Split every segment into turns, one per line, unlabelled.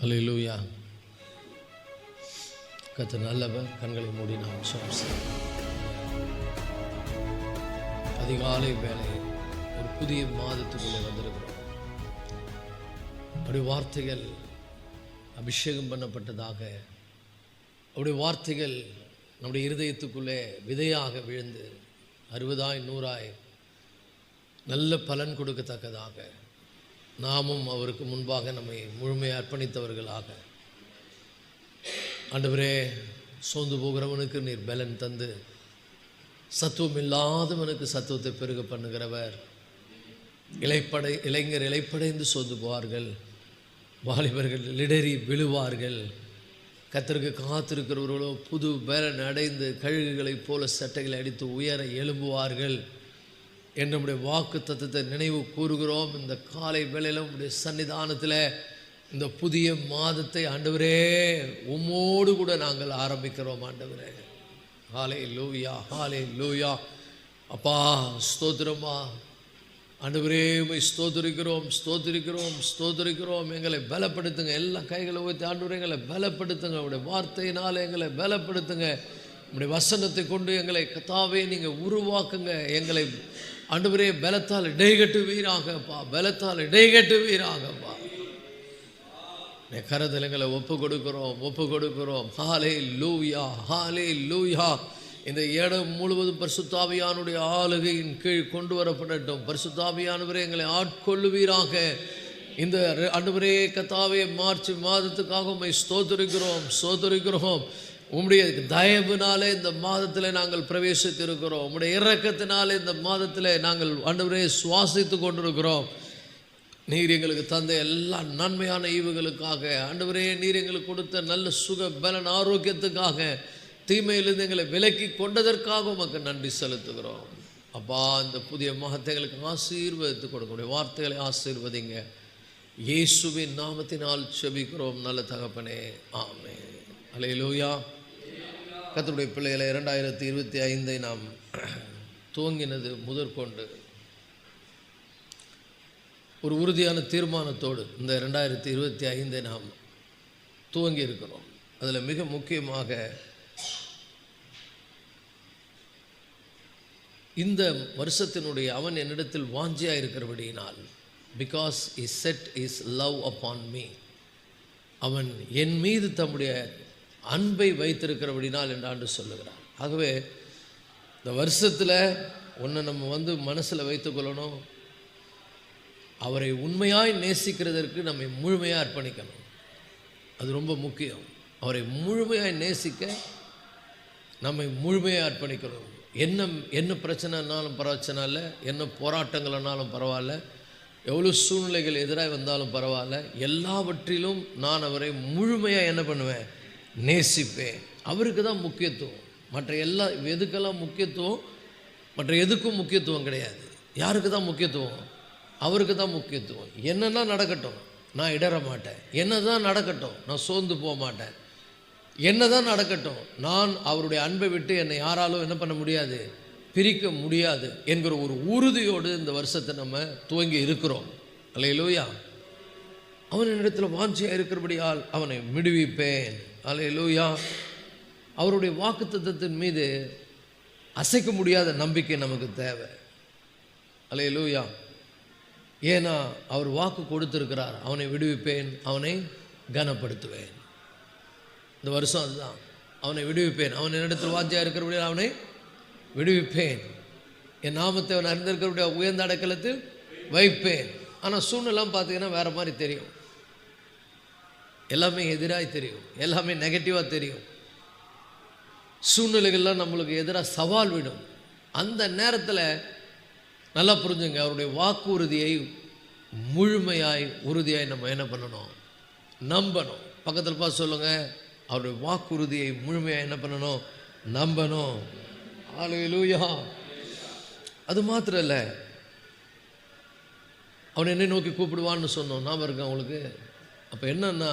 அல்லேலூயா. கர்த்தர் நல்லவர். கண்களை மூடி நாம் ஜெபம் செய்வோம். அதிகாலை வேளை ஒரு புதிய மாதத்துக்குள்ளே வந்திருக்கிறோம். அவருடைய வார்த்தைகள் அபிஷேகம் பண்ணப்பட்டதாக, அவருடைய வார்த்தைகள் நம்முடைய இருதயத்துக்குள்ளே விதையாக விழுந்து 60 100 நல்ல பலன் கொடுக்கத்தக்கதாக நாமும் அவருக்கு முன்பாக நம்மை முழுமையாக அர்ப்பணித்தவர்களாக, ஆண்டவரே, சோர்ந்து போகிறவனுக்கு நீர் பலன் தந்து சத்துவம் இல்லாதவனுக்கு சத்துவத்தை பெருக பண்ணுகிறவர். இளைஞர் இளைப்படைந்து சோர்ந்து போவார்கள், வாலிபர்கள் இடறி விழுவார்கள். கர்த்தருக்கு காத்திருக்கிறவர்களோ புது பலன் அடைந்து கழுகுகளைப் போல சட்டைகளை அடித்து உயர எழும்புவார்கள் என்று நம்முடைய வாக்கு தத்துவத்தை நினைவு கூறுகிறோம். இந்த காலை வேளையில் உம்முடைய சன்னிதானத்தில் இந்த புதிய மாதத்தை ஆண்டவரே உம்மோடு கூட நாங்கள் ஆரம்பிக்கிறோம். ஆண்டவரே, ஹல்லேலூயா, ஹல்லேலூயா. அப்பா ஸ்தோத்திரமா ஆண்டவரே, உம்மை ஸ்தோத்திரிக்கிறோம், ஸ்தோத்திரிக்கிறோம், ஸ்தோத்திரிக்கிறோம். எங்களை பலப்படுத்துங்க. எல்லாம் கைகளை ஊற்றி ஆண்டவரே எங்களை பலப்படுத்துங்க. உங்களுடைய வார்த்தையினால் எங்களை பலப்படுத்துங்க. உங்களுடைய வசனத்தை கொண்டு எங்களை கர்த்தாவே நீங்கள் உருவாக்குங்க. எங்களை ஆண்டவரே பலத்தால் இடைகட்டுவீராகப்பா, பலத்தால் இடைகட்டுவீராகப்பா. கரத்தில் எங்களை ஒப்பு கொடுக்கிறோம். ஹல்லேலூயா, ஹல்லேலூயா. இந்த இடம் முழுவதும் பரிசுத்த ஆவியானுடைய ஆளுகையின் கீழ் கொண்டு வரப்படட்டும். பரிசுத்த ஆவியானவரே எங்களை ஆட்கொள்ளுவீராக. இந்த ஆண்டவரே கர்த்தாவே மார்ச் மாதத்துக்காக உம்மை ஸ்தோத்திரிக்கிறோம். உம்முடைய தயவுனாலே இந்த மாதத்தில் நாங்கள் பிரவேசித்திருக்கிறோம். உம்முடைய இரக்கத்தினாலே இந்த மாதத்தில் நாங்கள் ஆண்டவரே சுவாசித்து கொண்டிருக்கிறோம். நீர் எங்களுக்கு தந்த எல்லா நன்மையான ஈவுகளுக்காக, ஆண்டவரே நீர் எங்களுக்கு கொடுத்த நல்ல சுக பலன் ஆரோக்கியத்துக்காக, தீமையிலிருந்து எங்களை விலக்கி கொண்டதற்காக உமக்கு நன்றி செலுத்துகிறோம். அப்பா, இந்த புதிய மாதத்தை எங்களுக்கு ஆசீர்வதித்து கொடுக்கக்கூடிய வார்த்தைகளை ஆசீர்வதிங்க. இயேசுவின் நாமத்தினால் செபிக்கிறோம் நல்ல தகப்பனே, ஆமென். அல்லேலூயா. கர்த்தருடைய பிள்ளைகளை 2025 நாம் துவங்கினது முதற்கொண்டு ஒரு உறுதியான தீர்மானத்தோடு இந்த 2025 நாம் துவங்கி இருக்கிறோம். அதில் மிக முக்கியமாக இந்த வருஷத்தினுடைய அவன் என்னிடத்தில் வாஞ்சியாக இருக்கிறபடியினால், because he set his love upon me, அவன் என் மீது தம்முடைய அன்பை வைத்திருக்கிறபடினால் என்று ஆண்டு சொல்லுகிறார். ஆகவே இந்த வருஷத்தில் ஒன்று நம்ம மனசில் வைத்துக்கொள்ளணும், அவரை உண்மையாய் நேசிக்கிறதற்கு நம்மை முழுமையாக அர்ப்பணிக்கணும். அது ரொம்ப முக்கியம். அவரை முழுமையாய் நேசிக்க நம்மை முழுமையாக அர்ப்பணிக்கணும். என்ன பிரச்சனைனாலும் பிரச்சனை இல்லை, என்ன போராட்டங்கள்னாலும் பரவாயில்ல, எவ்வளோ சூழ்நிலைகள் எதிராக வந்தாலும் பரவாயில்ல, எல்லாவற்றிலும் நான் அவரை முழுமையாக என்ன பண்ணுவேன், நேசிப்பேன். அவருக்கு தான் முக்கியத்துவம். எதுக்கெல்லாம் முக்கியத்துவம், மற்ற எதுக்கும் முக்கியத்துவம் கிடையாது. யாருக்கு தான் முக்கியத்துவம்? அவருக்கு தான் முக்கியத்துவம். என்னென்னா நடக்கட்டும், நான் இடற மாட்டேன். என்ன தான் நடக்கட்டும், நான் சோர்ந்து போக மாட்டேன். என்ன தான் நடக்கட்டும், நான் அவருடைய அன்பை விட்டு என்னை யாராலும் என்ன பண்ண முடியாது, பிரிக்க முடியாது என்கிற ஒரு உறுதியோடு இந்த வருஷத்தை நம்ம துவங்கி இருக்கிறோம். அல்லேலூயா. அவன் என்னிடத்தில் வாஞ்சியாக இருக்கிறபடியால் அவனை விடுவிப்பேன். அல்லேலூயா. அவருடைய வாக்குத்தத்தத்தின் மீது அசைக்க முடியாத நம்பிக்கை நமக்கு தேவை. அல்லேலூயா. ஏன்னா அவர் வாக்கு கொடுத்திருக்கிறார், அவனை விடுவிப்பேன், அவனை கனப்படுத்துவேன். இந்த வருஷம் அதுதான், அவனை விடுவிப்பேன். அவன் என்னிடத்தில் வாஞ்சியாக இருக்கிறபடியால் அவனை விடுவிப்பேன். என் நாமத்தை அவன் அறிந்திருக்கிறபடியா உயர்ந்த அடைக்கலத்தில் வைப்பேன். ஆனால் சூழ்நிலாம் பார்த்தீங்கன்னா வேறு மாதிரி தெரியும். எல்லாமே எதிராக தெரியும், எல்லாமே நெகட்டிவாக தெரியும். சூழ்நிலைகள்லாம் நம்மளுக்கு எதிராக சவால் விடும். அந்த நேரத்தில் நல்லா புரிஞ்சுங்க, அவருடைய வாக்குறுதியை முழுமையாய் உறுதியாய் நம்ம என்ன பண்ணணும், நம்பணும். பக்கத்தில் பார்த்து சொல்லுங்கள், அவருடைய வாக்குறுதியை முழுமையாக என்ன பண்ணணும், நம்பணும். அல்லேலூயா. அது மாத்திரம் இல்லை, அவன் என்னை நோக்கி கூப்பிடுவான்னு சொன்னோம், நாம இருக்கேன் அவங்களுக்கு. அப்போ என்னன்னா,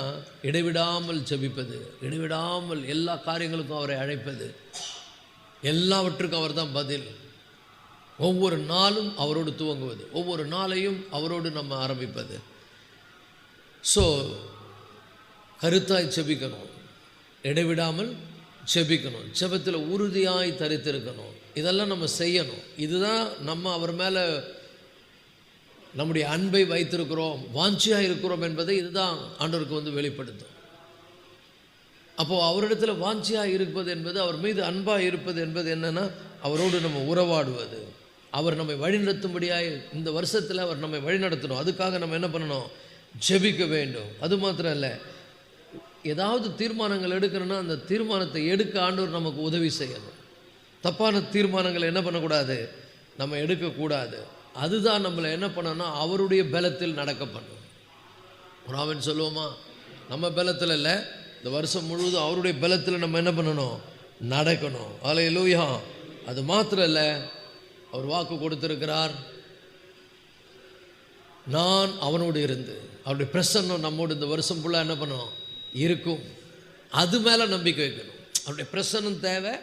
இடைவிடாமல் ஜெபிப்பது, இடைவிடாமல் எல்லா காரியங்களுக்கும் அவரை அழைப்பது, எல்லாவற்றுக்கும் அவர் தான் பதில். ஒவ்வொரு நாளும் அவரோடு துவங்குவது, ஒவ்வொரு நாளையும் அவரோடு நம்ம ஆரம்பிப்பது. ஸோ கருத்தாய் செபிக்கணும், இடைவிடாமல் செபிக்கணும், ஜெபத்தில் உறுதியாய் தரித்திருக்கணும். இதெல்லாம் நம்ம செய்யணும். இதுதான் நம்ம அவர் மேலே நம்முடைய அன்பை வைத்திருக்கிறோம், வாஞ்சியாக இருக்கிறோம் என்பதை இதுதான் ஆண்டவருக்கு வெளிப்படுத்தும். அப்போது அவரிடத்தில் வாஞ்சியாக இருப்பது என்பது, அவர் மீது அன்பாக இருப்பது என்பது என்னென்னா, அவரோடு நம்ம உறவாடுவது, அவர் நம்மை வழிநடத்தும்படியாக இந்த வருஷத்தில் அவர் நம்மை வழிநடத்தணும். அதுக்காக நம்ம என்ன பண்ணணும்? ஜெபிக்க வேண்டும். அது மாத்திரம் இல்லை, ஏதாவது தீர்மானங்கள் எடுக்கணும்னா அந்த தீர்மானத்தை எடுக்க ஆண்டவர் நமக்கு உதவி செய்யணும். தப்பான தீர்மானங்களை என்ன பண்ணக்கூடாது? நம்ம எடுக்கக்கூடாது. அதுதான் நம்மளை என்ன பண்ணணும்னா அவருடைய பலத்தில் நடக்க பண்ணும். ஒரு ஆமென் சொல்லுவோமா? நம்ம பலத்தில் இல்லை, இந்த வருஷம் முழுவதும் அவருடைய பலத்தில் நம்ம என்ன பண்ணணும்? நடக்கணும். அல்லேலூயா. அது மாத்திரம் இல்லை, அவர் வாக்கு கொடுத்திருக்கிறார், நான் அவனோடு இருந்து, அவருடைய பிரசன்னம் நம்மோடு இந்த வருஷம் ஃபுல்லாக என்ன பண்ணணும்? இருக்கும். அது மேலே நம்பிக்கை வைக்கணும். அவருடைய பிரசன்னம் தேவை,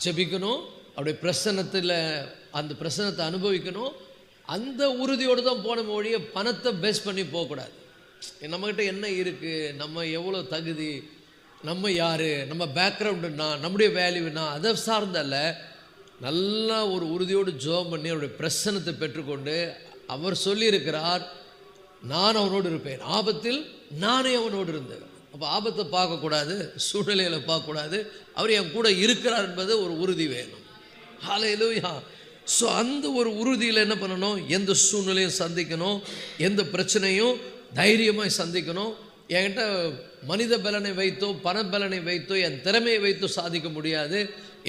ஜெபிக்கணும், அவருடைய பிரசன்னத்தில் அந்த பிரசன்னத்தை அனுபவிக்கணும். அந்த உறுதியோடு தான் போன மொழியை பணத்தை பேஸ் பண்ணி போகக்கூடாது. நம்மக்கிட்ட என்ன இருக்குது, நம்ம எவ்வளோ தகுதி, நம்ம யார், நம்ம பேக்ரவுண்டுன்னா, நம்முடைய வேல்யூனா, அதை சார்ந்தல்ல. நல்லா ஒரு உறுதியோடு ஜெபம் பண்ணி அவருடைய பிரசன்னத்தை பெற்றுக்கொண்டு, அவர் சொல்லியிருக்கிறார், நான் அவனோடு இருப்பேன், ஆபத்தில் நானே அவனோடு இருந்தேன். அப்போ ஆபத்தை பார்க்கக்கூடாது, சூழ்நிலைகளை பார்க்கக்கூடாது, அவர் என் கூட இருக்கிறார் என்பது ஒரு உறுதி வேணும். ஹல்லேலூயா. ஸோ அந்த ஒரு உறுதியில் என்ன பண்ணணும்? எந்த சூழ்நிலையும் சந்திக்கணும், எந்த பிரச்சனையும் தைரியமாக சந்திக்கணும். என்கிட்ட மனித பலனை வைத்தோ பண பலனை வைத்தோ என் திறமையை வைத்தோ சாதிக்க முடியாது.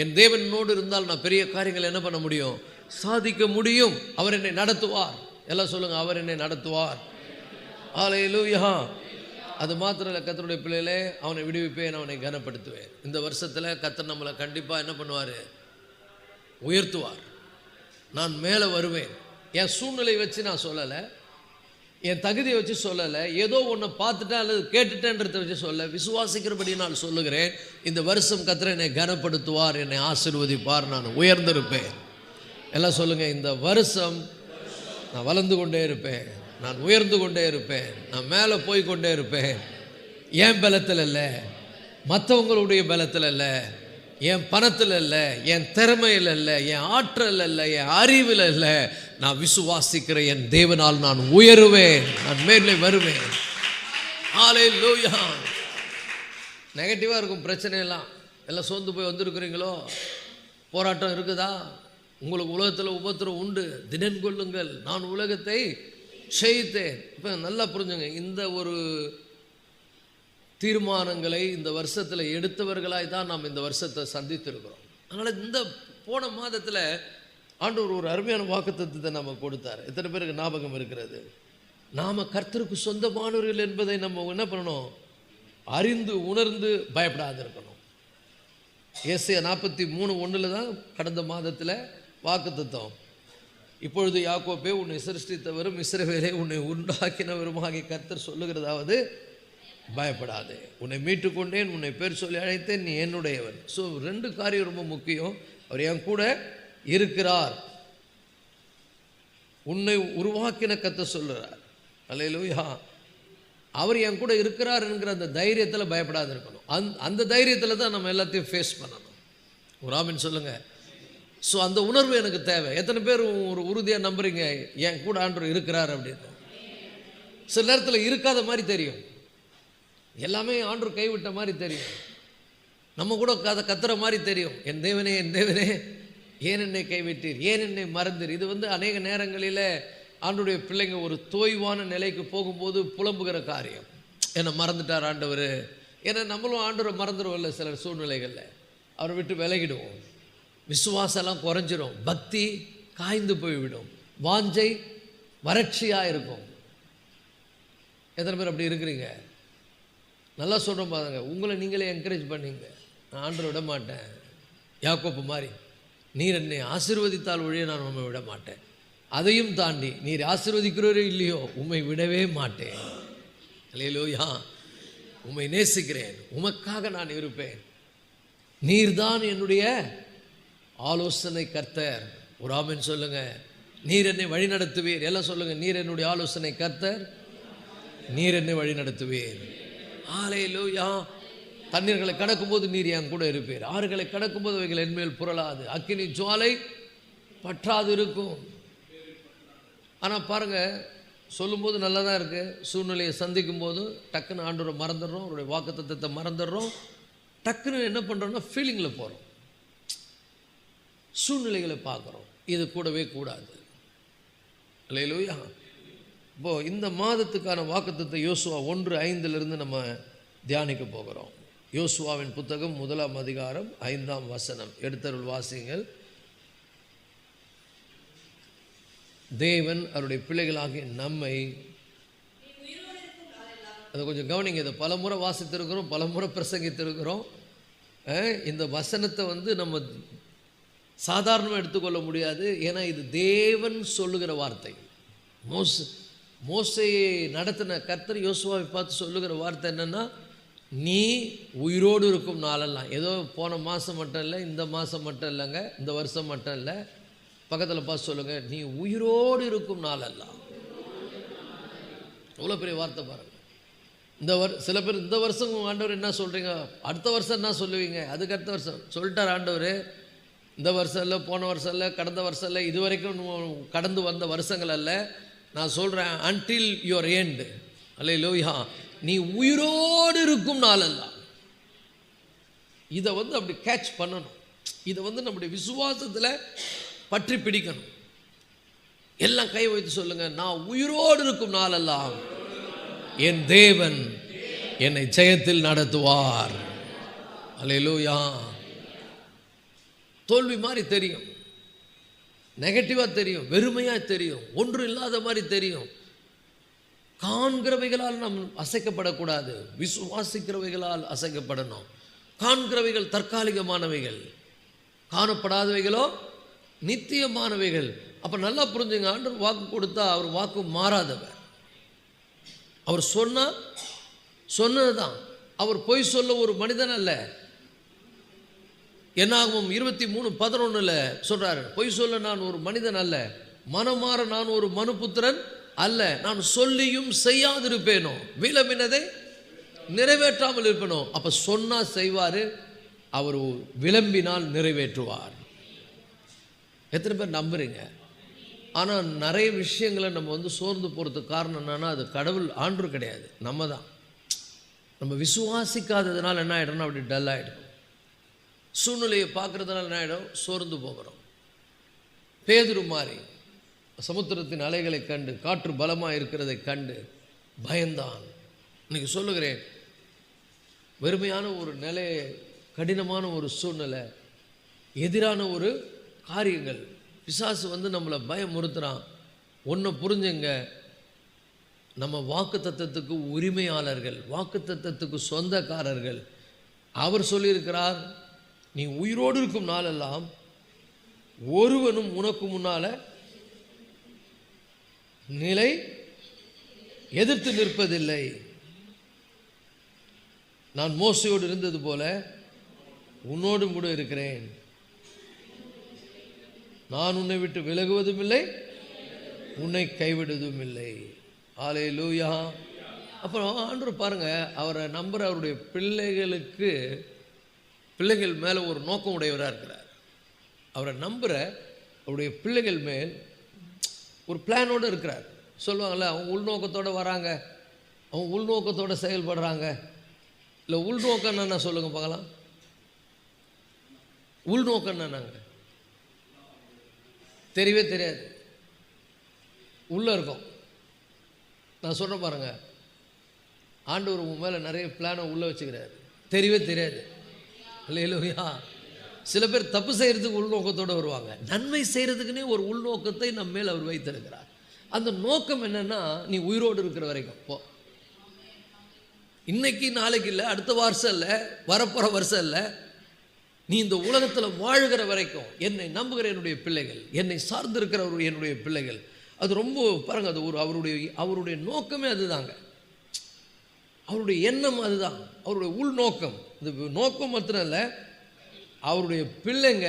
என் தேவனோடு இருந்தால் நான் பெரிய காரியங்களை என்ன பண்ண முடியும்? சாதிக்க முடியும். அவர் என்னை நடத்துவார். எல்லாம் சொல்லுங்கள், அவர் என்னை நடத்துவார். ஹல்லேலூயா. அது மாத்திரம் இல்லை, கர்த்தருடைய பிள்ளைகளே, அவனை விடுவிப்பேன், அவனை கனப்படுத்துவேன். இந்த வருஷத்தில் கர்த்தர் நம்மளை கண்டிப்பாக என்ன பண்ணுவார்? உயர்த்துவார். நான் மேலே வருவேன். என் சூழ்நிலை வச்சு நான் சொல்லலை, என் தகுதியை வச்சு சொல்லலை, ஏதோ ஒன்றை பார்த்துட்டேன் அல்லது கேட்டுட்டேன்றதை வச்சு சொல்ல, விசுவாசிக்கிறபடி நான் சொல்லுகிறேன். இந்த வருஷம் கர்த்தர் என்னை கனப்படுத்துவார், என்னை ஆசீர்வதிப்பார், நான் உயர்ந்திருப்பேன். எல்லாம் சொல்லுங்கள், இந்த வருஷம் நான் வளர்ந்து கொண்டே இருப்பேன், நான் உயர்ந்து கொண்டே இருப்பேன், நான் மேலே போய் கொண்டே இருப்பேன். என் பலத்தில் இல்லை, மற்றவங்களுடைய பலத்தில் இல்லை, என் பணத்தில் இல்லை, என் திறமையில் இல்லை, என் ஆற்றல் இல்லை, என் அறிவில் இல்லை, நான் விசுவாசிக்கிற என் தேவனால் நான் உயருவேன், நான் மேலே வருவேன். ஹல்லேலூயா. நெகட்டிவாக இருக்கும் பிரச்சனையெல்லாம், எல்லாம் சோர்ந்து போய் வந்திருக்கிறீங்களோ? போராட்டம் இருக்குதா? உங்களுக்கு உலகத்தில் உபத்திரம் உண்டு, திடன் கொள்ளுங்கள், நான் உலகத்தை செய்தேன். இப்போ நல்லா புரிஞ்சுங்க, இந்த ஒரு தீர்மானங்களை இந்த வருஷத்தில் எடுத்தவர்களாய் தான் நாம் இந்த வருஷத்தை சந்தித்திருக்கிறோம். அதனால் இந்த போன மாதத்தில் ஆண்டவர் ஒரு அருமையான வாக்குத்தத்தத்தை நம்ம கொடுத்தார். எத்தனை பேருக்கு ஞாபகம் இருக்கிறது? நாம் கர்த்தருக்கு சொந்தமானவர்கள் என்பதை நம்ம என்ன பண்ணணும்? அறிந்து உணர்ந்து பயப்படாது இருக்கணும். ஏசாயா 43:1 தான் கடந்த மாதத்தில் வாக்குத்தத்தம். இப்பொழுது யாக்கோபே, உன்னை சிருஷ்டித்தவரும் இஸ்ரவேலே உன்னை உண்டாக்கினவருமாகிய கர்த்தர் சொல்லுகிறதாவது, பயப்படாதே, உன்னை மீட்டுக்கொண்டேன், உன்னை பேர் சொல்லி அழைத்தேன், நீ என்னுடையவன். ஸோ 2 காரியம் ரொம்ப முக்கியம். அவர் என் கூட இருக்கிறார், உன்னை உருவாக்கின கர்த்தர் சொல்லுறார். அல்லேலூயா. அவர் என் கூட இருக்கிறார் என்கிற அந்த தைரியத்தில் பயப்படாது இருக்கணும். அந்த தைரியத்தில் தான் நம்ம எல்லாத்தையும் ஃபேஸ் பண்ணணும். ஒரு ஆமென் சொல்லுங்கள். ஸோ அந்த உணர்வு எனக்கு தேவை. எத்தனை பேர் ஒரு உறுதியாக நம்புறீங்க என் கூட ஆண்டவர் இருக்கிறார் அப்படின்னு? சில நேரத்தில் இருக்காத மாதிரி தெரியும், எல்லாமே ஆண்டவர் கைவிட்ட மாதிரி தெரியும், நம்ம கூட அதை கத்துற மாதிரி தெரியும். என் தேவனே, என் தேவனே, ஏன் என்னை கைவிட்டீர், ஏன் என்னை மறந்தீர். இது அநேக நேரங்களில் ஆண்டவருடைய பிள்ளைங்க ஒரு தோய்வான நிலைக்கு போகும்போது புலம்புகிற காரியம். என்னை மறந்துட்டார் ஆண்டவர். ஏன்னா நம்மளும் ஆண்டவரை மறந்துடுவோம்ல சில சூழ்நிலைகளில், அவரை விட்டு விலகிடுவோம், விசுவாசெல்லாம் குறைஞ்சிரும், பக்தி காய்ந்து போய்விடும், வாஞ்சை வறட்சியாக இருக்கும். எத்தனை பேர் அப்படி இருக்கிறீங்க? நல்லா சொல்கிறோம் பாருங்க, உங்களை நீங்களே என்கரேஜ் பண்ணிங்க. நான் ஆண்டரை விட மாட்டேன், யாக்கோப்பு மாதிரி, நீர் என்னை ஆசீர்வதித்தால் ஒழிய நான் உண்மை விட மாட்டேன், அதையும் தாண்டி நீர் ஆசீர்வதிக்கிறவரே இல்லையோ உம்மை விடவே மாட்டேன். அல்லேலூயா. உம்மை நேசிக்கிறேன், உமக்காக நான் இருப்பேன், நீர்தான் என்னுடைய ஆலோசனை கர்த்தர். ஒரு ஆமென் சொல்லுங்க. நீர் என்னை வழி நடத்துவீர். எல்லாம் சொல்லுங்க, நீர் என்னுடைய ஆலோசனை கர்த்தர், நீர் என்னை வழி நடத்துவீர். ஹல்லேலூயா. தண்ணீர்களை கடக்கும்போது நீர் என் கூட இருப்பீர், ஆறுகளை கடக்கும்போது அவைகள் என்மேல் புரளாது, அக்கினி ஜுவாலை பற்றாது இருக்கும். ஆனால் பாருங்கள், சொல்லும்போது நல்லா தான் இருக்குது. சூழ்நிலையை சந்திக்கும் போது டக்குன்னு ஆண்டவரை மறந்துடுறோம், அவருடைய வாக்குத்தத்தத்தை மறந்துடுறோம். டக்குன்னு என்ன பண்ணுறோம்னா ஃபீலிங்கில் போகிறோம், சூழ்நிலைகளை பார்க்குறோம். இது கூடவே கூடாது. ஹல்லேலூயா. இப்போது இந்த மாதத்துக்கான வாக்குத்தத்தத்தை யோசுவா 1:5 நம்ம தியானிக்க போகிறோம். யோசுவாவின் புத்தகம் 1 அதிகாரம் 5 வசனம். எடுத்தருள் வாசியுங்கள். தேவன் அவருடைய பிள்ளைகளாகிய நம்மை, அதை கொஞ்சம் கவனிங்க, இதை பலமுறை வாசித்திருக்கிறோம், பலமுறை பிரசங்கித்திருக்கிறோம். இந்த வசனத்தை நம்ம சாதாரணமாக எடுத்துக்கொள்ள முடியாது. ஏன்னா இது தேவன் சொல்லுகிற வார்த்தை. மோசேயை நடத்தின கர்த்தர் யோசுவாவை பார்த்து சொல்லுகிற வார்த்தை என்னென்னா, நீ உயிரோடு இருக்கும் நாளெல்லாம், ஏதோ போன மாதம் மட்டும் இல்லை, இந்த மாதம் மட்டும் இல்லைங்க, இந்த வருஷம் மட்டும் இல்லை, பக்கத்தில் பார்த்து சொல்லுங்கள், நீ உயிரோடு இருக்கும் நாளெல்லாம். எவ்வளோ பெரிய வார்த்தை பாருங்கள். சில பேர் இந்த வருஷம் ஆண்டவர் என்ன சொல்கிறீங்க, அடுத்த வருஷம் என்ன சொல்லுவீங்க, அதுக்கு அடுத்த வருஷம் சொல்லிட்டார் ஆண்டவர். இந்த வருஷம் இல்லை, போன வருஷம் இல்லை, கடந்த வருஷம் இல்லை, இது வரைக்கும் கடந்து வந்த வருஷங்கள் அல்ல. நான் சொல்கிறேன், அன்டில் யுவர் எண்ட். ஹல்லேலூயா. நீ உயிரோடு இருக்கும் நாளெல்லாம். இதை அப்படி கேட்ச் பண்ணணும். இதை நம்முடைய விசுவாசத்தில் பற்றி பிடிக்கணும். எல்லாம் கை வைத்து சொல்லுங்க, நான் உயிரோடு இருக்கும் நாளெல்லாம் என் தேவன் என்னை ஜெயத்தில் நடத்துவார். ஹல்லேலூயா. தோல்வி மாதிரி தெரியும், நெகட்டிவாக தெரியும், வெறுமையாக தெரியும், ஒன்று இல்லாத மாதிரி தெரியும். காண்கிறவைகளால் நாம் அசைக்கப்படக்கூடாது, விசுவாசிக்கிறவைகளால் அசைக்கப்படணும். காண்கிறவைகள் தற்காலிகமானவைகள், காணப்படாதவைகளோ நித்தியமானவைகள். அப்போ நல்லா புரிஞ்சுங்க, ஆண்டவர் வாக்கு கொடுத்தா அவர் வாக்கு மாறாதவர். அவர் சொன்னது தான். அவர் பொய் சொல்ல ஒரு மனிதன் அல்ல. என்னாகும் 23:11 சொல்றாரு, பொய் சொல்ல நான் ஒரு மனிதன் அல்ல, மனமாற நான் ஒரு மனுபுத்திரன் அல்ல. நான் சொல்லியும் செய்யாதிருப்பேனோ, விளம்பினதை நிறைவேற்றாமல் இருப்பேனோ. அப்போ சொன்னால் செய்வார், அவர் விளம்பினால் நிறைவேற்றுவார். எத்தனை பேர் நம்புறீங்க? ஆனால் நிறைய விஷயங்களை நம்ம சோர்ந்து போகிறதுக்கு காரணம் என்னன்னா, அது கடவுள் ஆண்டவர் கிடையாது, நம்ம தான். நம்ம விசுவாசிக்காததுனால என்ன ஆகிடும்னா அப்படி டல் ஆகிடும். சூழ்நிலையை பார்க்குறதுனால என்ன ஆகிடும், சோர்ந்து போகிறோம். பேதுரு மாதிரி சமுத்திரத்தின் அலைகளை கண்டு, காற்று பலமாக இருக்கிறதை கண்டு பயந்தான். இன்னைக்கு சொல்லுகிறேன், வெறுமையான ஒரு நிலை, கடினமான ஒரு சூழ்நிலை, எதிரான ஒரு காரியங்கள், பிசாசு நம்மளை பயமுறுத்துகிறான். ஒன்றை புரிஞ்சுங்க, நம்ம வாக்கு தத்தத்துக்கு உரிமையாளர்கள், வாக்கு தத்தத்துக்கு சொந்தக்காரர்கள். அவர் சொல்லியிருக்கிறார், நீ உயிரோடு இருக்கும் நாளெல்லாம் ஒருவனும் உனக்கு முன்னால் நிலை எதிர்த்து நிற்பதில்லை. நான் மோசையோடு இருந்தது போல உன்னோடும் கூட இருக்கிறேன். நான் உன்னை விட்டு விலகுவதும் இல்லை, உன்னை கைவிடுவதும் இல்லை. ஹல்லேலூயா. அப்புறம் ஆண்டவர் பாருங்க, அவரை நம்புற அவருடைய பிள்ளைகள் மேலே ஒரு நோக்கம் உடையவராக இருக்கிறார். அவரை நம்புகிற அவருடைய பிள்ளைகள் மேல் ஒரு பிளானோடு இருக்கிறார். சொல்லுவாங்கள்ல, அவங்க உள்நோக்கத்தோடு வராங்க, அவங்க உள்நோக்கத்தோடு செயல்படுறாங்க. இல்லை உள்நோக்கம் என்னென்ன சொல்லுங்க பார்க்கலாம். உள்நோக்கம் என்னன்னாங்க தெரியவே தெரியாது, உள்ளே இருக்கும். நான் சொல்கிறேன் பாருங்க, ஆண்டவர் உன் மேலே நிறைய பிளானை உள்ளே வச்சுக்கிறாரு, தெரியவே தெரியாது. ஹல்லேலூயா. சில பேர் தப்பு செய்கிறதுக்கு உள்நோக்கத்தோடு வருவாங்க, நன்மை செய்கிறதுக்குன்னே ஒரு உள்நோக்கத்தை நம்ம மேல் அவர் வைத்திருக்கிறார். அந்த நோக்கம் என்னென்னா, நீ உயிரோடு இருக்கிற வரைக்கும் போ. இன்னைக்கு நாளைக்கு இல்லை, அடுத்த வருஷம் இல்லை, வரப்போகிற வருஷம் இல்லை, நீ இந்த உலகத்தில் வாழ்கிற வரைக்கும் என்னை நம்புகிற என்னுடைய பிள்ளைகள், என்னை சார்ந்திருக்கிற என்னுடைய பிள்ளைகள், அது ரொம்ப பாருங்க, அது ஒரு அவருடைய நோக்கமே அதுதாங்க. அவருடைய எண்ணம் அதுதான், அவருடைய உள்நோக்கம். இது நோக்கம் மாத்திரம் இல்லை, அவருடைய பிள்ளைங்க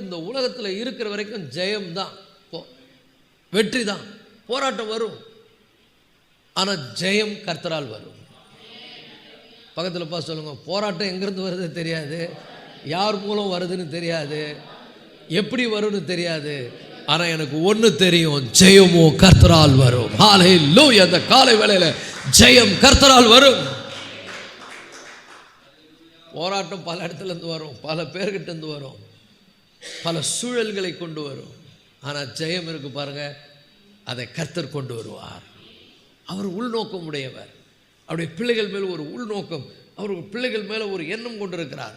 இந்த உலகத்தில் இருக்கிற வரைக்கும் ஜெயம்தான், வெற்றி தான். போராட்டம் வரும், ஆனால் ஜெயம் கர்த்தரால் வரும். பக்கத்தில் பார்த்து சொல்லுங்கள், போராட்டம் எங்கேருந்து வருது தெரியாது, யார் மூலம் வருதுன்னு தெரியாது, எப்படி வரும்னு தெரியாது, ஆனால் எனக்கு ஒன்று தெரியும், ஜெயமோ கர்த்தரால் வரும். ஹல்லேலூயா. அந்த காலை வேளையில் ஜெயம் கர்த்தரால் வரும். போராட்டம் பல இடத்துலேருந்து வரும், பல பேர்கிட்டேருந்து வரும், பல சூழல்களை கொண்டு வரும். ஆனால் ஜெயம் இருக்கு பாருங்க, அதை கர்த்தர் கொண்டு வருவார். அவர் உள்நோக்கம் உடையவர். அவருடைய பிள்ளைகள் மேலே ஒரு உள்நோக்கம், அவர் பிள்ளைகள் மேலே ஒரு எண்ணம் கொண்டிருக்கிறார்.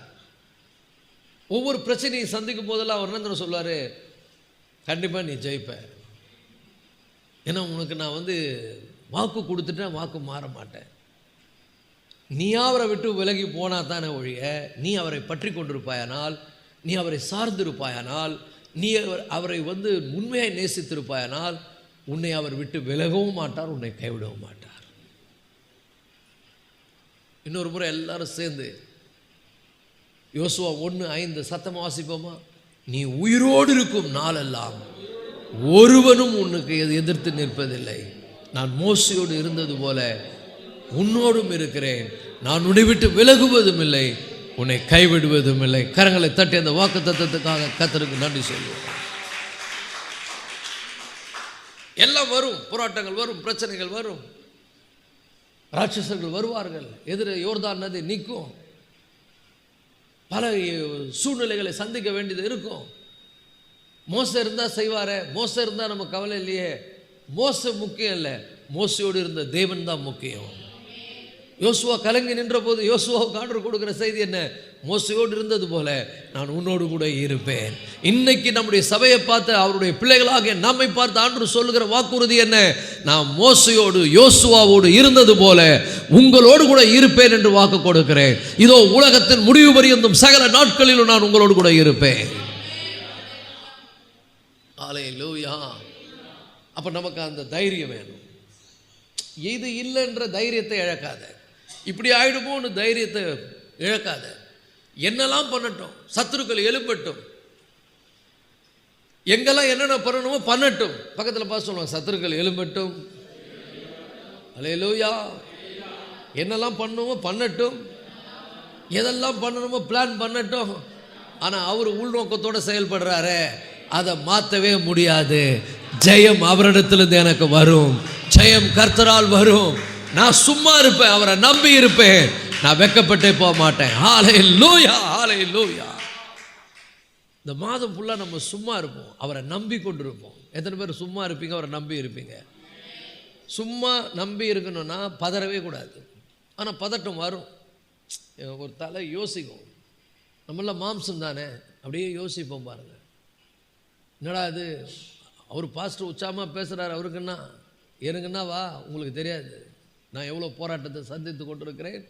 ஒவ்வொரு பிரச்சனையை சந்திக்கும் போதெல்லாம் அவர் என்ன சொல்வார், கண்டிப்பாக நீ ஜெயிப்ப, ஏன்னா உனக்கு நான் வாக்கு கொடுத்துட்டேன், வாக்கு மாற மாட்டேன். நீ அவரை விட்டு விலகி போனால் தானே ஒழிய, நீ அவரை பற்றி கொண்டிருப்பாயானால், நீ அவரை சார்ந்திருப்பாயானால், நீ அவரை உண்மையாய் நேசித்திருப்பாயானால், உன்னை அவர் விட்டு விலகவும் மாட்டார், உன்னை கைவிடவும் மாட்டார். இன்னொரு முறை எல்லாரும் சேர்ந்து யோசுவா 1:5 சத்தமாக வாசிப்போமா? நீ உயிரோடு இருக்கும் நாளெல்லாம் ஒருவனும் உனக்கு எதிர்த்து நிற்பதில்லை. நான் மோசையோடு இருந்தது போல உன்னோடும் இருக்கிறேன். நான் உன்னை விட்டு விலகுவதும் இல்லை, உன்னை கைவிடுவதும் இல்லை. கரங்களை தட்டி அந்த வாக்கு தத்தத்துக்காக கர்த்தருக்கு நன்றி சொல்லுவோம். எல்லாம் வரும், போராட்டங்கள் வரும், பிரச்சனைகள் வரும், ராட்சசர்கள் வருவார்கள், எதிர யோர்தான் நதி நிற்கும், பல சூழ்நிலைகளை சந்திக்க வேண்டியது இருக்கும். மோச இருந்தால் செய்வாரே, மோச இருந்தால் நம்ம கவலை இல்லையே. மோச முக்கியம் இல்லை, மோசையோடு இருந்த தேவன் தான் முக்கியம். யோசுவா கலங்கி நின்ற போது யோசுவாவுக்கு ஆண்டவர் கொடுக்குற செய்தி என்ன? மோசையோடு இருந்தது போல நான் உன்னோடு கூட இருப்பேன். இன்னைக்கு நம்முடைய சபையை பார்த்து, அவருடைய பிள்ளைகளாக நம்மை பார்த்து ஆண்டவர் சொல்லுகிற வாக்குறுதி என்ன? நான் மோசையோடு யோசுவாவோடு இருந்தது போல உங்களோடு கூட இருப்பேன் என்று வாக்கு கொடுக்கிறேன். இதோ உலகத்தின் முடிவு பரியந்தும் சகல நாட்களிலும் நான் உங்களோடு கூட இருப்பேன். ஹல்லேலூயா. அப்ப நமக்கு அந்த தைரியம் வேணும். இது இல்லைன்ற தைரியத்தை இழக்காத, இப்படி ஆயிடுமோன்னு தைரியத்தை இழக்காத. என்னெல்லாம் பண்ணட்டும், சத்துருக்கள் எழுப்பட்டும், எங்கெல்லாம் என்னென்ன பண்ணணுமோ பண்ணட்டும். பக்கத்தில் பார்த்து சொல்லுவாங்க, சத்துருக்கள் எழும்பட்டும், ஹல்லேலூயா. என்னெல்லாம் பண்ணணுமோ பண்ணட்டும், எதெல்லாம் பண்ணணுமோ பிளான் பண்ணட்டும். ஆனால் அவர் உள்நோக்கத்தோடு செயல்படுறாரு, அதை மாற்றவே முடியாது. ஜெயம் அவரிடத்திலிருந்து எனக்கு வரும், ஜெயம் கர்த்தரால் வரும். நான் சும்மா இருப்பேன், அவரை நம்பி இருப்பேன், நான் வெட்கப்பட்டே போக மாட்டேன். ஹல்லேலூயா, ஹல்லேலூயா. இந்த மாதம் ஃபுல்லாக நம்ம சும்மா இருப்போம், அவரை நம்பி கொண்டு இருப்போம். எத்தனை பேர் சும்மா இருப்பீங்க, அவரை நம்பி இருப்பீங்க? சும்மா நம்பி இருக்கணும்னா பதறவே கூடாது. ஆனால் பதட்டம் வரும், ஒரு தலை யோசிக்கும். நம்மளாம் மாம்சம் தானே, அப்படியே யோசிப்போம். பாருங்கள், என்னடா இது, அவர் பாஸ்டர் உற்சாகமாக பேசுகிறார், அவருக்குன்னா எனக்குன்னா வா, உங்களுக்கு தெரியாது நான் எவ்வளோ போராட்டத்தை சந்தித்து கொண்டிருக்கிறேன்.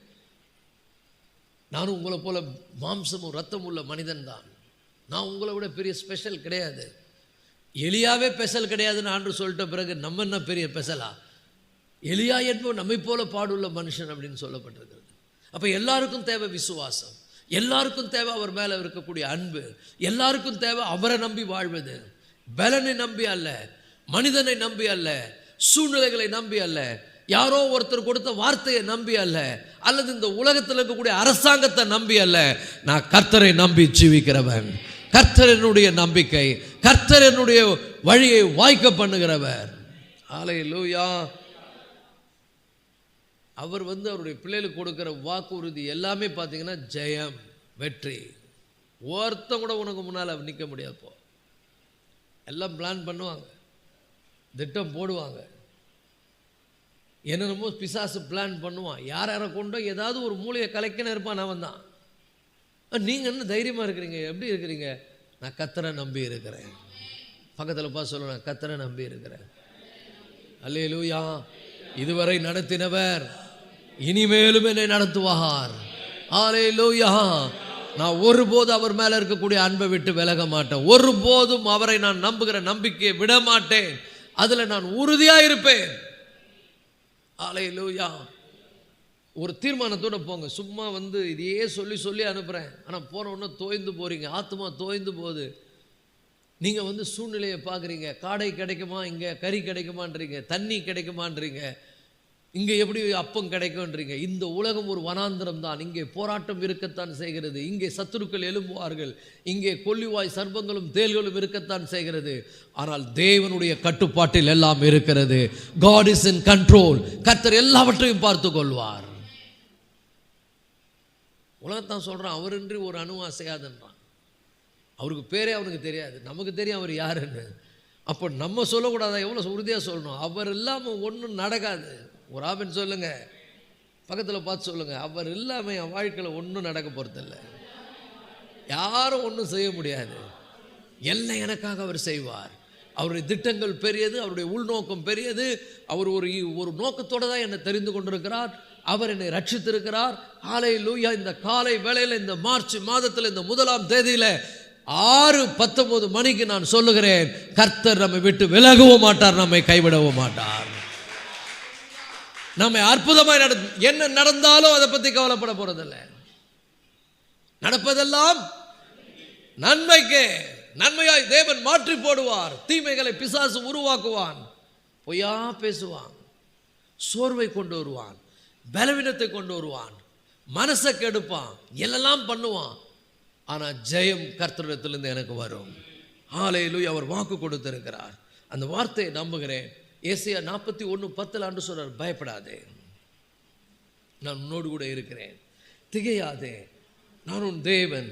நானும் உங்களை போல மாம்சமும் ரத்தம் உள்ள மனிதன் தான். நான் உங்களை விட பெரிய ஸ்பெஷல் கிடையாது. எலியாவே ஸ்பெஷல் கிடையாதுன்னு ஆண்டு சொல்லிட்ட பிறகு நம்ம என்ன பெரிய ஸ்பெஷலா? எலியா என்பவர் நம்மை போல பாடுள்ள மனுஷன் அப்படின்னு சொல்லப்பட்டிருக்கிறது. அப்போ எல்லாருக்கும் தேவை விசுவாசம், எல்லாருக்கும் தேவை அவர் மேலே இருக்கக்கூடிய அன்பு, எல்லாருக்கும் தேவை அவரை நம்பி வாழ்வது. பலனை நம்பி அல்ல, மனிதனை நம்பி அல்ல, சூழ்நிலைகளை நம்பி அல்ல, யாரோ ஒருத்தர் கொடுத்த வார்த்தையை நம்பி அல்ல, அல்லது இந்த உலகத்தில் இருக்கக்கூடிய அரசாங்கத்தை நம்பி அல்ல. நான் கர்த்தரை நம்பி ஜீவிக்கிறவன். கர்த்தர் என்னுடைய நம்பிக்கை, கர்த்தர் என்னுடைய வழியை வாய்க்க பண்ணுகிறவர். ஹல்லேலூயா. அவர் அவருடைய பிள்ளைகளுக்கு கொடுக்கிற வாக்குறுதி எல்லாமே பார்த்தீங்கன்னா ஜெயம், வெற்றி. ஒருத்தன் கூட உனக்கு முன்னால் நிற்க முடியாது. போ, எல்லாம் பிளான் பண்ணுவாங்க, திட்டம் போடுவாங்க, என்னென்னமோ பிசாசு பிளான் பண்ணுவான். யாரை கொண்டோ ஏதாவது ஒரு மூலையை கலைக்கணும் இருப்பான், அவன் தான். நீங்கள் என்ன தைரியமாக இருக்கிறீங்க, எப்படி இருக்கிறீங்க? நான் கர்த்தரை நம்பி இருக்கிறேன். பக்கத்தில் பார்த்து சொல்லணும், நான் கர்த்தரை நம்பி இருக்கிறேன். அல்லேலூயா. இதுவரை நடத்தினவர் இனிமேலும் என்னை நடத்துவார். அல்லேலூயா. நான் ஒருபோதும் அவர் மேலே இருக்கக்கூடிய அன்பை விட்டு விலக மாட்டேன். ஒருபோதும் அவரை நான் நம்புகிற நம்பிக்கையை விட மாட்டேன். அதில் நான் உறுதியாக இருப்பேன். அல்லேலூயா. ஒரு தீர்மானத்தோடு போங்க. சும்மா இதையே சொல்லி சொல்லி அனுப்புகிறேன், ஆனால் போன உடனே தோய்ந்து போகிறீங்க, ஆத்மா தோய்ந்து போகுது. நீங்கள் சூழ்நிலையை பார்க்குறீங்க, காடை கிடைக்குமா, இங்கே கறி கிடைக்குமான்றீங்க, தண்ணி கிடைக்குமான்றீங்க, இங்கே எப்படி அப்பம் கிடைக்கும்ன்றீங்க? இந்த உலகம் ஒரு வனாந்திரம் தான். இங்கே போராட்டம் இருக்கத்தான் செய்கிறது. இங்கே சத்துருக்கள் எழும்புவார்கள். இங்கே கொள்ளிவாய் சர்ப்பங்களும் தேள்களும் இருக்கத்தான் செய்கிறது. ஆனால் தேவனுடைய கட்டுப்பாட்டில் எல்லாம் இருக்கிறது. God is in control. கர்த்தர் எல்லாவற்றையும் பார்த்து கொள்வார். உலகத்தான் சொல்கிறான், அவரின்றி ஒரு அணு அசையாதுன்றான். அவருக்கு பேரே அவனுக்கு தெரியாது, நமக்கு தெரியும் அவர் யாருன்னு. அப்போ நம்ம சொல்லக்கூடாதா? எவ்வளோ உறுதியாக சொல்லணும். அவர் இல்லாமல் ஒன்றும் நடக்காது. ஒரு ஆமென் சொல்லுங்க, பக்கத்தில் பார்த்து சொல்லுங்க, அவர் இல்லாமல் என் வாழ்க்கையில் ஒன்றும் நடக்க போகிறதில்ல. யாரும் ஒன்றும் செய்ய முடியாது. எல்லாம் எனக்காக அவர் செய்வார். அவருடைய திட்டங்கள் பெரியது, அவருடைய உள்நோக்கம் பெரியது. அவர் ஒரு நோக்கத்தோடு தான் என்னை தெரிந்து கொண்டிருக்கிறார். அவர் என்னை ரட்சித்திருக்கிறார். ஹல்லேலூயா. இந்த காலை வேளையில், இந்த மார்ச் மாதத்தில், இந்த 1ஆம் தேதியில் 6:19 மணிக்கு நான் சொல்லுகிறேன், கர்த்தர் நம்மை விட்டு விலகவும் மாட்டார், நம்மை கைவிடவும் மாட்டார். நம்மை அற்புதமாய் என்ன நடந்தாலும் அதை பற்றி கவலைப்பட போறதில்ல. நடப்பதெல்லாம் நன்மைக்கே. நன்மையாய் தேவன் மாற்றி போடுவார். தீமைகளை பிசாசு உருவாக்குவான். பொய்யா பேசுவான், சோர்வை கொண்டு வருவான், பலவீனத்தை கொண்டு வருவான், மனசை கெடுப்பான், எல்லாம் பண்ணுவான். ஆனால் ஜெயம் கர்த்தரிடத்திலிருந்து எனக்கு வரும். ஹல்லேலூயா. அவர் வாக்கு கொடுத்திருக்கிறார். அந்த வார்த்தையை நம்புகிறேன். ஏசாயா 41:10 ஆண்டு சொல்றார், பயப்படாதே, நான் உன்னோடு கூட இருக்கிறேன். திகையாதே, நான் உன் தேவன்,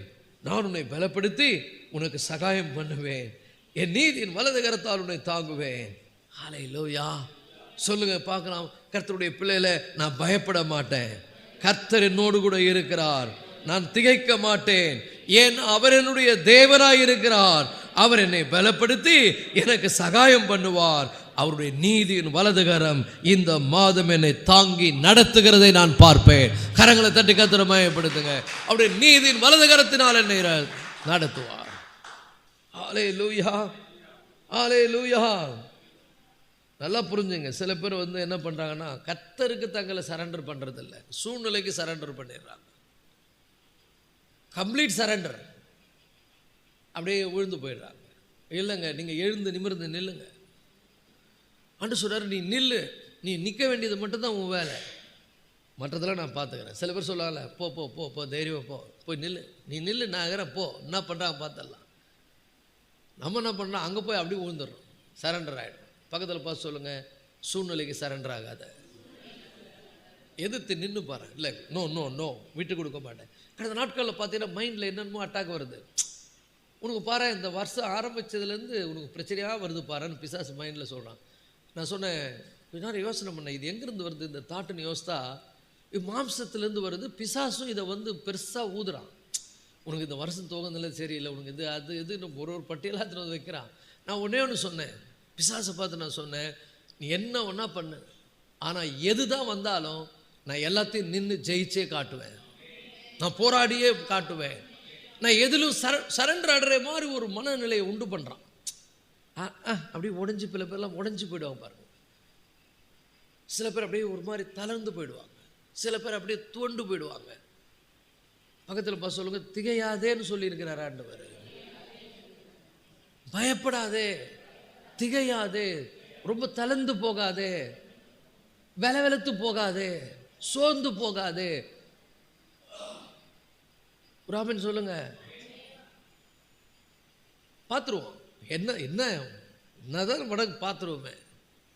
நான் உன்னை பலப்படுத்தி உனக்கு சகாயம் பண்ணுவேன். என் நீதியின் வலது கரத்தால் உன்னை தாங்குவேன். ஹல்லேலூயா. சொல்லுங்க பார்க்கலாம். கர்த்தருடைய பிள்ளையில நான் பயப்பட மாட்டேன். கர்த்தர் என்னோடு கூட இருக்கிறார். நான் திகைக்க மாட்டேன். ஏன்? அவர் என்னுடைய தேவனாய் இருக்கிறார். அவர் என்னை பலப்படுத்தி எனக்கு சகாயம் பண்ணுவார். அவருடைய நீதியின் வலதுகரம் இந்த மாதம் என்னை தாங்கி நடத்துகிறதை நான் பார்ப்பேன். கரங்களை தட்டி கர்த்தரை மகிமைப்படுத்துங்க. அவருடைய நீதியின் வலதுகரத்தினால் என்னை நடத்துவார். ஹல்லேலூயா, ஹல்லேலூயா. நல்லா புரிஞ்சுங்க. சில பேர் என்ன பண்ணுறாங்கன்னா, கர்த்தருக்கு தங்களை சரண்டர் பண்ணுறதில்ல, சூழ்நிலைக்கு சரண்டர் பண்ணிடுறாங்க. Complete surrender. அப்படியே விழுந்து போயிடுறாங்க. இல்லைங்க, நீங்கள் எழுந்து நிமிர்ந்து நில்லுங்க. ஆண்டு சொல்கிறார், நீ நில்லு, நீ நிற்க வேண்டியது மட்டும்தான் உன் வேலை, மற்றதெல்லாம் நான் பார்த்துக்கிறேன். சில பேர் சொல்லுவாங்கல்ல, போ போ போ போ தைரியம் போ, போய் நில்லு, நீ நில்லு, நான் இருக்கிறேன், போ, என்ன பண்ணுறாங்க பார்த்துடலாம். நம்ம என்ன பண்ணுறோம், அங்கே போய் அப்படியே விழுந்துடுறோம், சரண்டர் ஆகிடும். பக்கத்தில் பார்த்து சொல்லுங்கள், சூழ்நிலைக்கு சரண்டர் ஆகாத, எதிர்த்து நின்று பாரு. இல்லை, நோ நோ நோ, விட்டு கொடுக்க மாட்டேன். கடந்த நாட்களில் பார்த்தீங்கன்னா மைண்டில் என்னென்னமோ அட்டாக் வருது. உனக்கு பாரு, இந்த வருஷம் ஆரம்பித்ததுலேருந்து உனக்கு பிரச்சனையாக வருது பாருன்னு பிசாசு மைண்டில் சொல்கிறான். நான் சொன்னேன், கொஞ்ச நேரம் யோசனை பண்ணேன், இது எங்கேருந்து வருது இந்த தாட்டுன்னு யோசித்தா, இது மாம்சத்துலேருந்து வருது. பிசாசும் இதை பெருசாக ஊதுறான். உனக்கு இந்த வருஷம் தோகநிலை சரியில்லை, உனக்கு இது அது இது ஒரு பட்டியலாக எடுத்துகிட்டு வைக்கிறான். நான் ஒன்றே ஒன்று சொன்னேன், பிசாசை பார்த்து நான் சொன்னேன், நீ என்ன ஒன்றா பண்ணு, ஆனால் எது தான் வந்தாலும் நான் எல்லாத்தையும் நின்று ஜெயிச்சே காட்டுவேன், நான் போராடியே காட்டுவேன். நான் எதிலும் சரண்டர் ஆடுற மாதிரி ஒரு மனநிலையை உண்டு பண்ணுறான். அப்படியே உடஞ்சி, சில பேர்லாம் உடஞ்சி போயிடுவாங்க பாருங்க. சில பேர் அப்படியே ஒரு மாதிரி தளர்ந்து போயிடுவாங்க. சில பேர் அப்படியே துவண்டு போயிடுவாங்க. பக்கத்தில் பார்த்து சொல்லுங்க, திகையாதேன்னு சொல்லியிருக்கிறார் ஆண்டவர். பயப்படாதே, திகையாதே, ரொம்ப தளர்ந்து போகாதே, வெலவெலத்து போகாதே, சோர்ந்து போகாதே. ராமன் சொல்லுங்க, பார்த்துருவோம். என்னதான் மடங்கு பார்த்துருவோமே,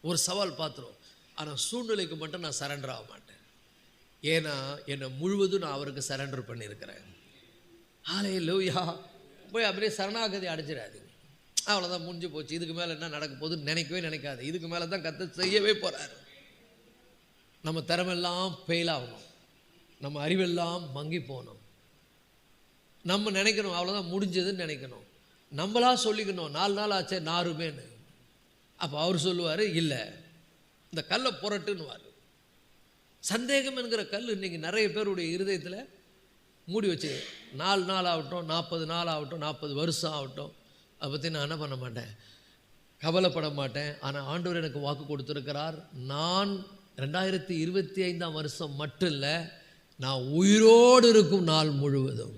ஒரு சவால் பார்த்துருவோம். ஆனால் சூழ்நிலைக்கு மட்டும் நான் சரண்டர் ஆக மாட்டேன். ஏன்னா என்னை முழுவதும் நான் அவருக்கு சரண்டர் பண்ணியிருக்கிறேன். ஹல்லேலூயா. போய் அப்படியே சரணாகதி அடைஞ்சிடாதீங்க. அவ்வளோதான், முடிஞ்சு போச்சு, இதுக்கு மேலே என்ன நடக்க போகுதுன்னு நினைக்கவே நினைக்காது. இதுக்கு மேலே தான் கர்த்தர் செய்யவே போகிறாரு. நம்ம திறமெல்லாம் ஃபெயில் ஆகணும், நம்ம அறிவெல்லாம் மங்கி போகணும். நம்ம நினைக்கணும் அவ்வளோதான் முடிஞ்சதுன்னு நினைக்கணும். நம்மளா சொல்லிக்கணும் 4 நாள் ஆச்சே நாருமேன்னு. அப்போ அவர் சொல்லுவார், இல்லை இந்த கல்லை புரட்டுன்னுவார். சந்தேகம் என்கிற கல் இன்றைக்கி நிறைய பேருடைய இருதயத்தில் மூடி வச்சு 4 நாள் ஆகட்டும், 40 நாள் ஆகட்டும், 40 வருஷம் ஆகட்டும், அதை பற்றி நான் என்ன பண்ண மாட்டேன், கவலைப்பட மாட்டேன். ஆனால் ஆண்டவர் எனக்கு வாக்கு கொடுத்துருக்கிறார், நான் 2025ஆம் வருஷம் மட்டும் இல்லை, நான் உயிரோடு இருக்கும் நாள் முழுவதும்.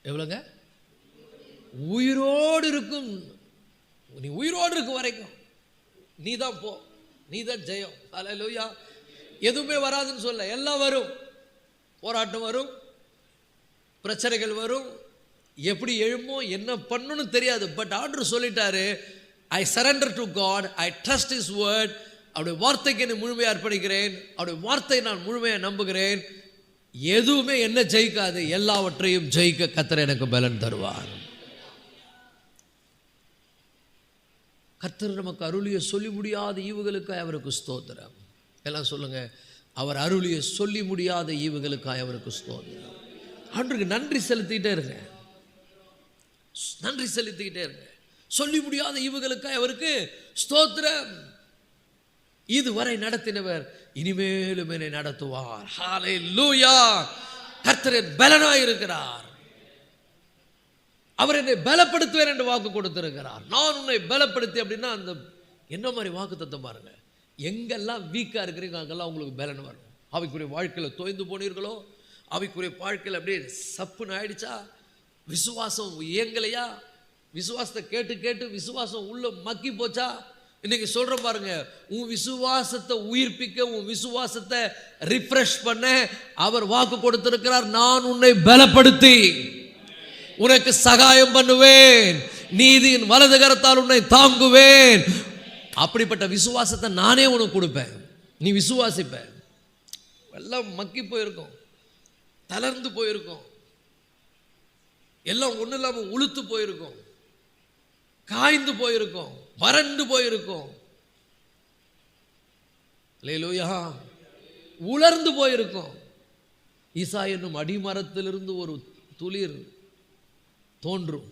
எவ்வளோங்க? உயிரோடு இருக்கும். நீ உயிரோடு இருக்கும் வரைக்கும் நீ தான் போ. நீதான் ஜெயம். அல்லேலூயா. எதுவுமே வராதுன்னு சொல்ல, எல்லாம் வரும். போராட்டம் வரும், பிரச்சனைகள் வரும், எப்படி எழுமோ என்ன பண்ணணும்னு தெரியாது. பட் ஆண்டவர் சொல்லிட்டாரு, I surrender to God, I trust his word. அவருடைய வார்த்தைக்கு என்னை முழுமையாக அர்ப்பணிக்கிறேன், அவருடைய வார்த்தையை நான் முழுமையாக நம்புகிறேன். எதுவுமே என்ன ஜெயிக்காது, எல்லாவற்றையும் ஜெயிக்க கர்த்தர் எனக்கு பலன் தருவார். கர்த்தர் நமக்கு அருளிய சொல்லி முடியாத ஈவுகளுக்காய் அவருக்கு ஸ்தோத்திரம். எல்லாம் சொல்லுங்க, அவர் அருளிய சொல்லி முடியாத ஈவுகளுக்காய் அவருக்கு ஸ்தோத்திரம். ஆண்டவருக்கு நன்றி செலுத்திக்கிட்டே இருங்க, நன்றி செலுத்திக்கிட்டே இருங்க. சொல்லி முடியாத ஈவுகளுக்காய் அவருக்கு ஸ்தோத்திரம். இதுவரை நடத்தினவர் இனிமேலும் என்னை நடத்துவார். ஹல்லேலூயா. கர்த்தர் பலனாய் இருக்கிறார். அவர் என்னை பலப்படுத்துவேன் என்று வாக்கு கொடுத்திருக்கிறார். நான் உன்னை பலப்படுத்தி அப்படின்னா அந்த என்ன மாதிரி வாக்கு தத்தம் பாருங்க. எங்கெல்லாம் வீக்காக இருக்கிறீங்க அங்கெல்லாம் உங்களுக்கு பலன் வரும். அவைக்குரிய வாழ்க்கையில் தோய்ந்து போனீர்களோ, அவைக்குரிய வாழ்க்கையில் அப்படியே சப்புன்னு ஆயிடுச்சா, விசுவாசம் இயங்கலையா, விசுவாசத்தை கேட்டு கேட்டு விசுவாசம் உள்ள மக்கி போச்சா, இன்னைக்கு சொல்ற பாருங்க, உன் விசுவாசத்தை உயிர்ப்பிக்க, உன் விசுவாசத்தை ரிஃப்ரெஷ் பண்ண அவர் வாக்கு கொடுத்திருக்கிறார். நான் உன்னை பலப்படுத்தி உனக்கு சகாயம் பண்ணுவேன், நீதியின் வலது கரத்தால் உன்னை தாங்குவேன். அப்படிப்பட்ட விசுவாசத்தை நானே உனக்கு கொடுப்பேன். நீ விசுவாசிப்ப. எல்லாம் மக்கி போயிருக்கும், தளர்ந்து போயிருக்கும், எல்லாம் ஒன்றும் இல்லாமல் உளுத்து போயிருக்கும், காய்ந்து போயிருக்கும், வறண்டு போயிருக்கும், அல்லேலூயா, உலர்ந்து போயிருக்கும். ஈசா என்னும் அடிமரத்திலிருந்து ஒரு துளிர் தோன்றும்.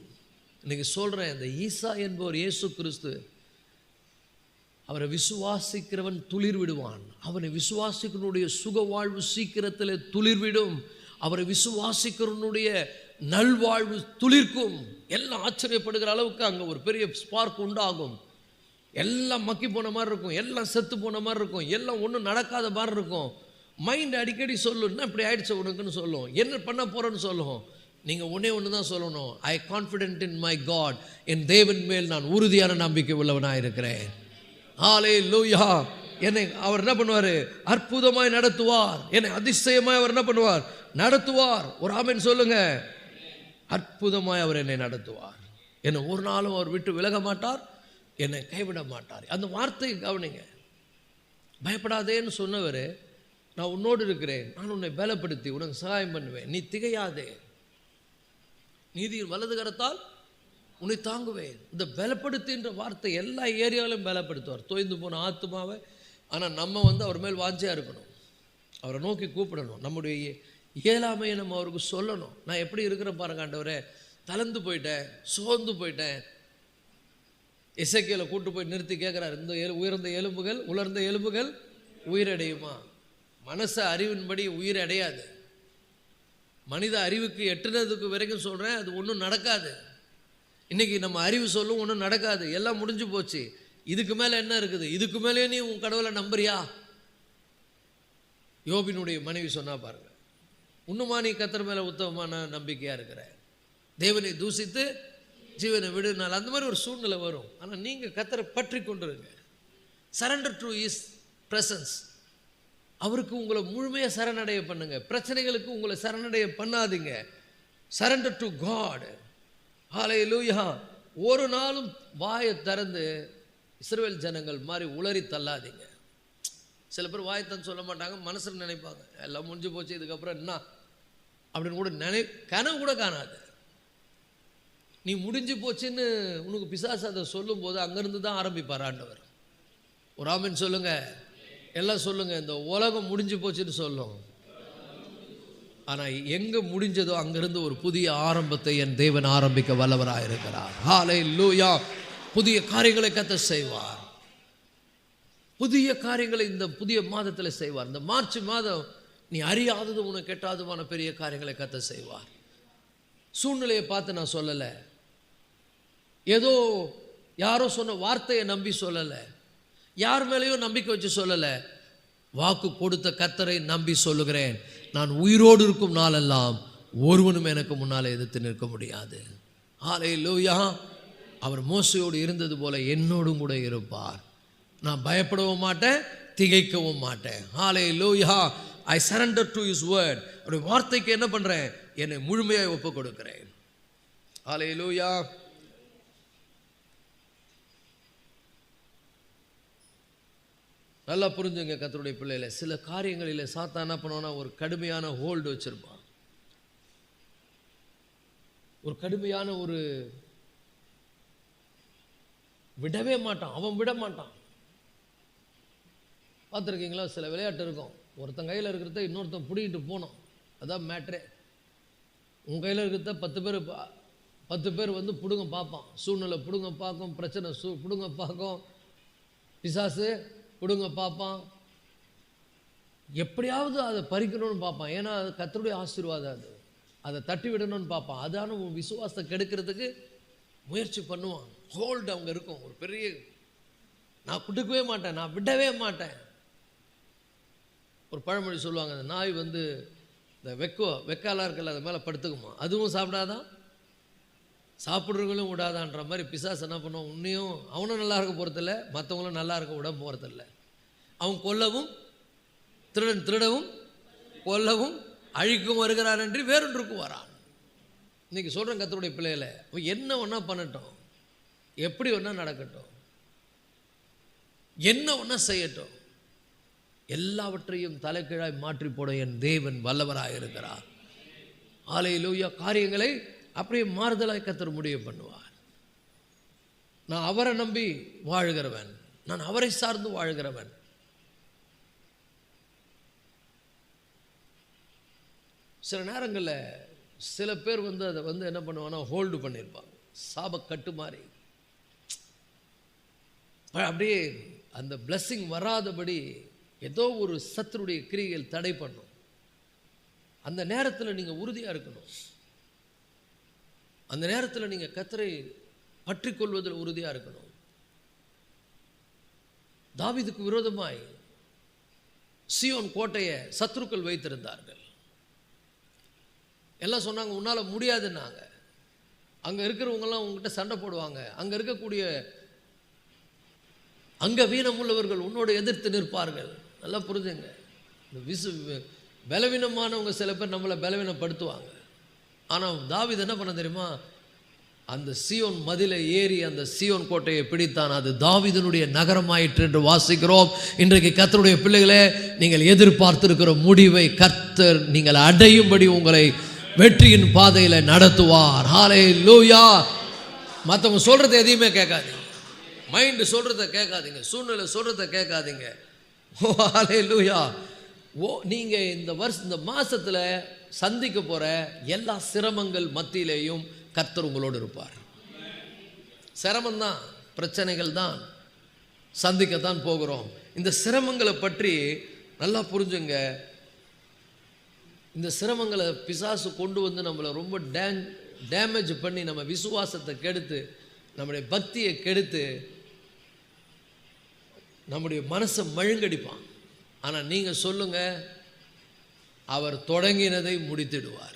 இன்னைக்கு சொல்றேன், இந்த ஈசா என்பவர் இயேசு கிறிஸ்து. அவரை விசுவாசிக்கிறவன் துளிர் விடுவான். அவனை விசுவாசிக்கிறனுடைய சுக வாழ்வு சீக்கிரத்தில் துளிர்விடும். அவரை விசுவாசிக்கிறனுடைய நல்வாழ்வு துளிர்க்கும். எல்லாம் ஆச்சரியப்படுகிற அளவுக்கு அங்கே ஒரு பெரிய ஸ்பார்க் உண்டாகும். எல்லாம் மக்கி போன மாதிரி இருக்கும், எல்லாம் செத்து போன மாதிரி இருக்கும், எல்லாம் ஒன்றும் நடக்காத மாதிரி இருக்கும். மைண்ட் அடிக்கடி சொல்லும், என்ன இப்படி ஆயிடுச்சு உனக்குன்னு சொல்லும், என்ன பண்ண போறேன்னு சொல்லும். நீங்கள் ஒன்றே ஒன்று தான் சொல்லணும், ஐ கான்ஃபிடென்ட் இன் மை காட். என் தேவன் மேல் நான் உறுதியான நம்பிக்கை உள்ளவனாக இருக்கிறேன். ஹல்லேலூயா. என்னை அவர் என்ன பண்ணுவார்? அற்புதமாய் நடத்துவார். என்னை அதிசயமாய் அவர் என்ன பண்ணுவார்? நடத்துவார். ஒரு ஆமென் சொல்லுங்க. அற்புதமாய் அவர் என்னை நடத்துவார். என்னை ஒரு நாளும் அவர் விட்டு விலக மாட்டார், என்னை கைவிட மாட்டார். அந்த வார்த்தையை கவனிங்க. பயப்படாதேன்னு சொன்னவர், நான் உன்னோடு இருக்கிறேன், நான் உன்னை பலப்படுத்தி உனக்கு சகாயம் பண்ணுவேன், நீ திகையாதே, நீதியின் வலது கரத்தால் உன்னை தாங்குவேன். இந்த பலப்படுத்துகின்ற வார்த்தை எல்லா ஏரியாவிலும் பலப்படுத்துவார். தோய்ந்து போன ஆத்மாவை. ஆனால் நம்ம அவர் மேல் வாஞ்சியாக இருக்கணும், அவரை நோக்கி கூப்பிடணும், நம்முடைய இயலாமையை நம்ம அவருக்கு சொல்லணும். நான் எப்படி இருக்கிறேன் பாருங்க ஆண்டவரே, தளர்ந்து போயிட்டேன், சோர்ந்து போயிட்டேன். எசேக்கியேலை கூட்டு போய் நிறுத்தி கேட்குறாரு, இந்த உயர்ந்த எலும்புகள் உலர்ந்த எலும்புகள் உயிரடையுமா? மனச அறிவின்படி உயிர் அடையாது. மனித அறிவுக்கு எட்டுனதுக்கு வரைக்கும் சொல்கிறேன், அது ஒன்றும் நடக்காது. இன்றைக்கி நம்ம அறிவு சொல்லும், ஒன்றும் நடக்காது, எல்லாம் முடிஞ்சு போச்சு, இதுக்கு மேலே என்ன இருக்குது, இதுக்கு மேலே நீ உன் கடவுளை நம்புறியா? யோபினுடைய மனைவி சொன்னா பாருங்க, இன்னுமா நீ கர்த்தர் மேலே உத்தமமான நம்பிக்கையாக இருக்கிற, தேவனை தூசித்து ஜீவனை விடுனால அந்த மாதிரி ஒரு சூழ்நிலை வரும். ஆனால் நீங்கள் கர்த்தரை பற்றி கொண்டிருங்க. Surrender to his presence. அவருக்கு உங்களை முழுமையாக சரணடைய பண்ணுங்க. பிரச்சனைகளுக்கு உங்களை சரணடைய பண்ணாதீங்க. Surrender to God. ஹல்லேலூயா. ஒரு நாளும் வாயை திறந்து இஸ்ரவேல் ஜனங்கள் மாதிரி உளறி தள்ளாதீங்க. சில பேர் வாயை தந்து சொல்ல மாட்டாங்க, மனசில் நினைப்பாங்க எல்லாம் முடிஞ்சு போச்சு, இதுக்கப்புறம் என்ன அப்படின்னு கூட கனவு கூட காணாது. நீ முடிஞ்சு போச்சுன்னு உனக்கு பிசாசு அதை சொல்லும் போது அங்கேருந்து தான் ஆரம்பிப்பார் ஆண்டவர். ஒரு ஆமென் சொல்லுங்க, எல்லாம் சொல்லுங்க. இந்த உலகம் முடிஞ்சு போச்சுன்னு சொல்லும், ஆனால் எங்கே முடிஞ்சதோ அங்கிருந்து ஒரு புதிய ஆரம்பத்தை என் தேவன் ஆரம்பிக்க வல்லவராக இருக்கிறார். ஹல்லேலூயா. புதிய காரியங்களை கர்த்தர் செய்வார். புதிய காரியங்களை இந்த புதிய மாதத்தில் செய்வார். இந்த மார்ச் மாதம் நீ அறியாதது உனக்கு கெட்டாததுமான பெரிய காரியங்களை கர்த்தர் செய்வார். சூழ்நிலையை பார்த்து நான் சொல்லலை, ஏதோ யாரோ சொன்ன வார்த்தையை நம்பி சொல்லலை, யார் மேலேயும் நம்பிக்கை வச்சு சொல்லலை, வாக்கு கொடுத்த கர்த்தரை நம்பி சொல்லுகிறேன். நான் உயிரோடு இருக்கும் நாளெல்லாம் ஒருவனும் எனக்கு முன்னால் எதிர்த்து நிற்க முடியாது. ஹல்லேலூயா. அவர் மோசையோடு இருந்தது போல என்னோடும் கூட இருப்பார். நான் பயப்படவும் மாட்டேன், திகைக்கவும் மாட்டேன். ஹல்லேலூயா. I surrender to his word. அவருடைய வார்த்தைக்கு என்ன பண்றேன்? என்னை முழுமையாக ஒப்பு கொடுக்கிறேன். ஹல்லேலூயா. நல்லா புரிஞ்சுங்க கர்த்தருடைய பிள்ளைகளை. சில காரியங்களில் சாத்தான் என்ன பண்ணுவானா, ஒரு கடுமையான ஹோல்டு வச்சிருப்பான், ஒரு கடுமையான ஒரு விடவே மாட்டான், அவன் விட மாட்டான். பார்த்துருக்கீங்களா? சில விளையாட்டு இருக்கும், ஒருத்தன் கையில் இருக்கிறத இன்னொருத்தன் பிடிக்கிட்டு போனோம், அதான் மேட்ரே. உன் கையில் இருக்கிறத 10 பேர் வந்து பிடுங்க பார்ப்பான். சூழ்நிலை பிடுங்க பார்க்கும், பிரச்சனை பிடுங்க பார்க்கும், பிசாசு பிடுங்க பார்ப்பான், எப்படியாவது அதை பறிக்கணும்னு பார்ப்பான். ஏன்னா அது கர்த்தருடைய ஆசீர்வாதம், அதை தட்டி விடணும்னு பார்ப்பான். அதான உன் விசுவாசத்தை கெடுக்கிறதுக்கு முயற்சி பண்ணுவான். ஹோல்டு அவங்க இருக்கும், ஒரு பெரிய, நான் கொடுக்கவே மாட்டேன், நான் விடவே மாட்டேன். ஒரு பழமொழி சொல்லுவாங்க, அந்த நாய் வந்து இந்த வெக்காலாம் இருக்கல, அது மேலே படுத்துக்குமா, அதுவும் சாப்பிடாதான், சாப்பிட்றவங்களும் விடாதான்ற மாதிரி பிசாசு என்ன பண்ணுவான், உன்னையும் அவனும் நல்லா இருக்க போகிறதில்ல, மற்றவங்களும் நல்லா இருக்க விட போகிறதில்ல. அவன் கொல்லவும் திருடவும் கொல்லவும் அழிக்கும் வருகிறான் என்று வேறொன்றுக்கு வரான். இன்னைக்கு சொல்கிறேன் கர்த்தருடைய பிள்ளைகளை, என்ன ஒன்றா பண்ணட்டும், எப்படி ஒன்றா நடக்கட்டும், என்ன ஒன்றா செய்யட்டும், எல்லாவற்றையும் தலைகீழாய் மாற்றி போட என் தேவன் வல்லவராக இருக்கிறார். ஹல்லேலூயா. காரியங்களை அப்படியே மாறுதலாய் கர்த்தர் முடிவு பண்ணுவார். நான் அவரை நம்பி வாழுகிறவன், நான் அவரை சார்ந்து வாழுகிறவன். சில நேரங்களில் சில பேர் வந்து அதை வந்து என்ன பண்ணுவாங்கன்னா, ஹோல்டு பண்ணியிருப்பாங்க, சாபக்கட்டு மாதிரி. அப்படியே அந்த பிளஸ்ஸிங் வராதபடி ஏதோ ஒரு சத்துருடைய கிரியைகள் தடை பண்ணும். அந்த நேரத்தில் நீங்கள் உறுதியாக இருக்கணும். அந்த நேரத்தில் நீங்கள் கர்த்தரை பற்றி கொள்வதில் உறுதியாக இருக்கணும். தாவீதுக்கு விரோதமாய் சீயோன் கோட்டையை சத்துருக்கள் வைத்திருந்தார்கள். எல்லாம் சொன்னாங்க, உன்னால் முடியாதுன்னாங்க. அங்கே இருக்கிறவங்கெல்லாம் உங்ககிட்ட சண்டை போடுவாங்க, அங்கே இருக்கக்கூடிய அங்கே வீணமுள்ளவர்கள் உன்னோடு எதிர்த்து நிற்பார்கள். நல்லா புரிஞ்சுங்க. இந்த பலவீனமானவங்க சில பேர் நம்மளை பலவீனப்படுத்துவாங்க. ஆனால் தாவீது என்ன பண்ண தெரியுமா, அந்த சீயோன் மதிலை ஏறி அந்த சீயோன் கோட்டையை பிடித்தான். அது தாவீதினுடைய நகரமாயிற்று என்று வாசிக்கிறோம். இன்றைக்கு கர்த்தருடைய பிள்ளைகளே, நீங்கள் எதிர்பார்த்திருக்கிற முடிவை கர்த்தர் நீங்கள் அடையும்படி உங்களை வெற்றியின் பாதையில் நடத்துவார். ஹல்லேலூயா. மற்றவங்க சொல்கிறத எதையுமே கேட்காதீங்க, மைண்டு சொல்கிறத கேட்காதீங்க, சூழ்நிலை சொல்கிறத கேட்காதீங்க. ஓ ஹல்லேலூயா. நீங்கள் இந்த மாதத்தில் சந்திக்க போகிற எல்லா சிரமங்கள் மத்தியிலேயும் கர்த்தர் உங்களோடு இருப்பார். சிரமம்தான், பிரச்சனைகள் தான், சந்திக்கத்தான் போகிறோம். இந்த சிரமங்களை பற்றி நல்லா புரிஞ்சுங்க. இந்த சிரமங்களை பிசாசு கொண்டு வந்து நம்மளை ரொம்ப டேமேஜ் பண்ணி நம்ம விசுவாசத்தை கெடுத்து, நம்முடைய பக்தியை கெடுத்து, நம்முடைய மனசை மழுங்கடிப்பான். ஆனால் நீங்கள் சொல்லுங்கள், அவர் தொடங்கினதை முடித்திடுவார்,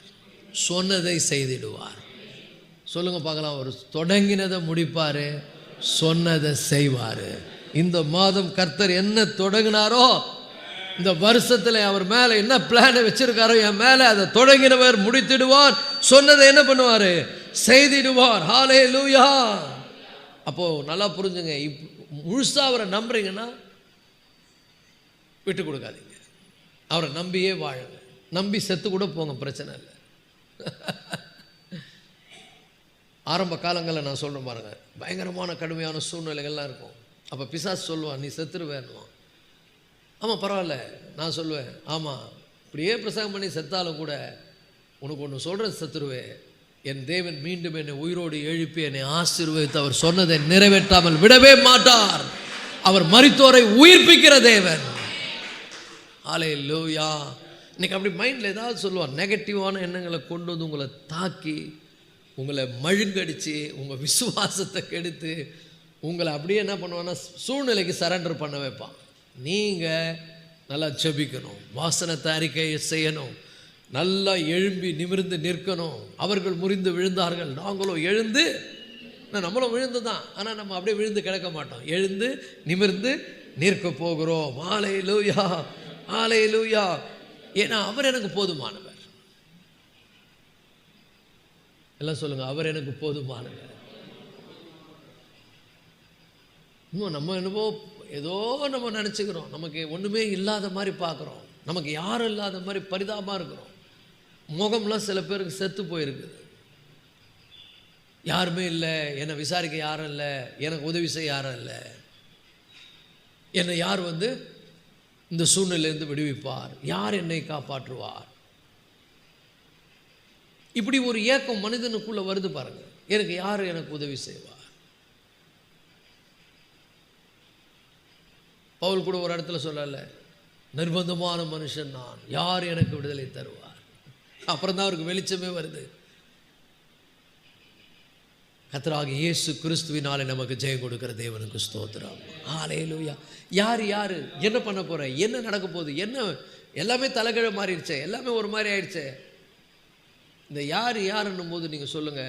சொன்னதை செய்திடுவார். சொல்லுங்கள் பார்க்கலாம். அவர் தொடங்கினதை முடிப்பார், சொன்னதை செய்வார். இந்த மாதம் கர்த்தர் என்ன தொடங்கினாரோ, இந்த வருஷத்தில் அவர் மேலே என்ன பிளானை வச்சிருக்காரோ என் மேலே, அதை தொடங்கினவர் முடித்திடுவார், சொன்னதை என்ன பண்ணுவார், செய்திடுவார். ஹல்லேலூயா. அப்போது நல்லா புரிஞ்சுங்க, முழுசாக அவரை நம்புறீங்கன்னா விட்டு கொடுக்காதீங்க, அவரை நம்பியே வாழுங்க. நம்பி செத்து கூட போங்க, பிரச்சனை இல்லை. ஆரம்ப காலங்களில் நான் சொல்கிறேன் பாருங்கள், பயங்கரமான கடுமையான சூழ்நிலைகள்லாம் இருக்கும். அப்போ பிசாசு சொல்லுவான், நீ செத்துருவேன்னுவான். ஆமாம் பரவாயில்ல, நான் சொல்லுவேன், ஆமாம் இப்படியே பிரசங்கம் பண்ணி செத்தாலும் கூட உனக்கு ஒன்று சொல்கிறது, செத்துருவே, என் தேவன் மீண்டும் என்னை உயிரோடு எழுப்பி என்னை ஆசீர்வதித்து அவர் சொன்னதை நிறைவேற்றாமல் விடவே மாட்டார். அவர் மரித்தோரை உயிர்ப்பிக்கிற தேவன். ஹல்லேலூயா. இன்னைக்கு அப்படி மைண்டில் ஏதாவது சொல்லுவான், நெகட்டிவான எண்ணங்களை கொண்டு வந்து உங்களை தாக்கி, உங்களை மழுங்கடிச்சு, உங்கள் விசுவாசத்தை கெடுத்து, உங்களை அப்படியே என்ன பண்ணுவான்னா சூழ்நிலைக்கு சரண்டர் பண்ண வைப்பான். நீங்கள் நல்லா ஜெபிக்கணும், வாசனத்தை அறிக்கை செய்யணும், நல்லா எழும்பி நிமிர்ந்து நிற்கணும். அவர்கள் முறிந்து விழுந்தார்கள், நாங்களோ எழுந்து நம்மளும் விழுந்து தான், ஆனால் நம்ம அப்படியே விழுந்து கிடக்க மாட்டோம். எழுந்து நிமிர்ந்து நிற்க போகிறோம். ஹல்லேலூயா, ஹல்லேலூயா. ஏன்னா அவர் எனக்கு போதுமானவர். எல்லாம் சொல்லுங்க, அவர் எனக்கு போதுமானவர். இன்னும் நம்ம என்னவோ ஏதோ நம்ம நினச்சிக்கிறோம், நமக்கு ஒன்றுமே இல்லாத மாதிரி பார்க்குறோம், நமக்கு யாரும் இல்லாத மாதிரி பரிதாபமாக இருக்கிறோம். முகம்லாம் சில பேருக்கு செத்து போயிருக்குது. யாருமே இல்லை, என்னை விசாரிக்க யாரும் இல்லை, எனக்கு உதவி செய்ய யாரும் இல்லை, என்னை யார் இந்த சூழ்நிலையிலேருந்து விடுவிப்பார், யார் என்னை காப்பாற்றுவார்? இப்படி ஒரு ஏக்கம் மனிதனுக்குள்ளே வருது பாருங்க. எனக்கு யார் எனக்கு உதவி செய்வார்? பவுல் கூட ஒரு இடத்துல சொல்லல, நிர்பந்தமான மனுஷன் நான், யார் எனக்கு விடுதலை தருவார்? அப்புறம் தான் அவருக்கு வெளிச்சமே வருது. கர்த்தராகிய இயேசு கிறிஸ்துவினாலே நமக்கு ஜெயம் கொடுக்கிற தேவனுக்கு ஸ்தோத்திரம். ஹல்லேலூயா. யார் என்ன பண்ண போற, என்ன நடக்க போகுது, என்ன எல்லாமே தலைகீழ மாறிடுச்சே, எல்லாமே ஒரு மாதிரி ஆயிடுச்சே. இந்த யாருன்னும் போது நீங்கள் சொல்லுங்க,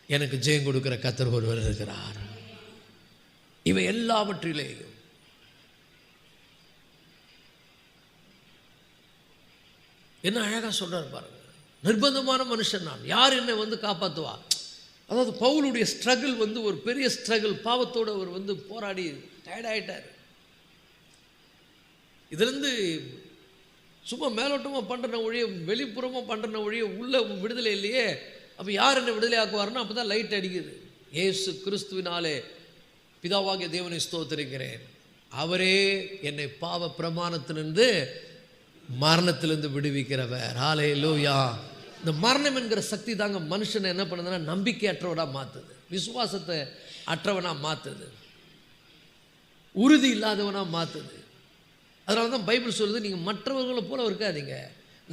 எனக்கு ஜெயம் கொடுக்கிற கர்த்தர் ஒருவர் இருக்கிறார். இவை எல்லாவற்றிலேயும் என்ன அழகாக சொல்கிறார் பாருங்க. நிர்பந்தமான மனுஷன் நான், யார் என்னை காப்பாற்றுவா? அதாவது பவுலுடைய ஸ்ட்ரகிள் ஒரு பெரிய ஸ்ட்ரகிள். பாவத்தோடு அவர் போராடி டயர்டாயிட்டார். இதுலேருந்து சும்மா மேலோட்டமாக பண்ணுற ஒழிய, வெளிப்புறமாக பண்ணுற ஒழிய உள்ள விடுதலை இல்லையே. அப்போ யார் என்னை விடுதலை ஆக்குவார்னா அப்போ தான் லைட் அடிக்குது. இயேசு கிறிஸ்துவினாலே பிதாவாகிய தேவனை ஸ்தோத்திரிக்கிறேன், அவரே என்னை பாவ பிரமாணத்திலிருந்து மரணத்திலிருந்து விடுவிக்கிறவர். ஹல்லேலூயா. இந்த மரணம் என்கிற சக்தி தாங்க மனுஷனை என்ன பண்ணுதுன்னா நம்பிக்கை அற்றவனாக மாற்றுது, விசுவாசத்தை அற்றவனாக மாற்றுது, உறுதி இல்லாதவனாக மாற்றுது. அதனால தான் பைபிள் சொல்லுது, நீங்கள் மற்றவர்களை போல இருக்காதீங்க,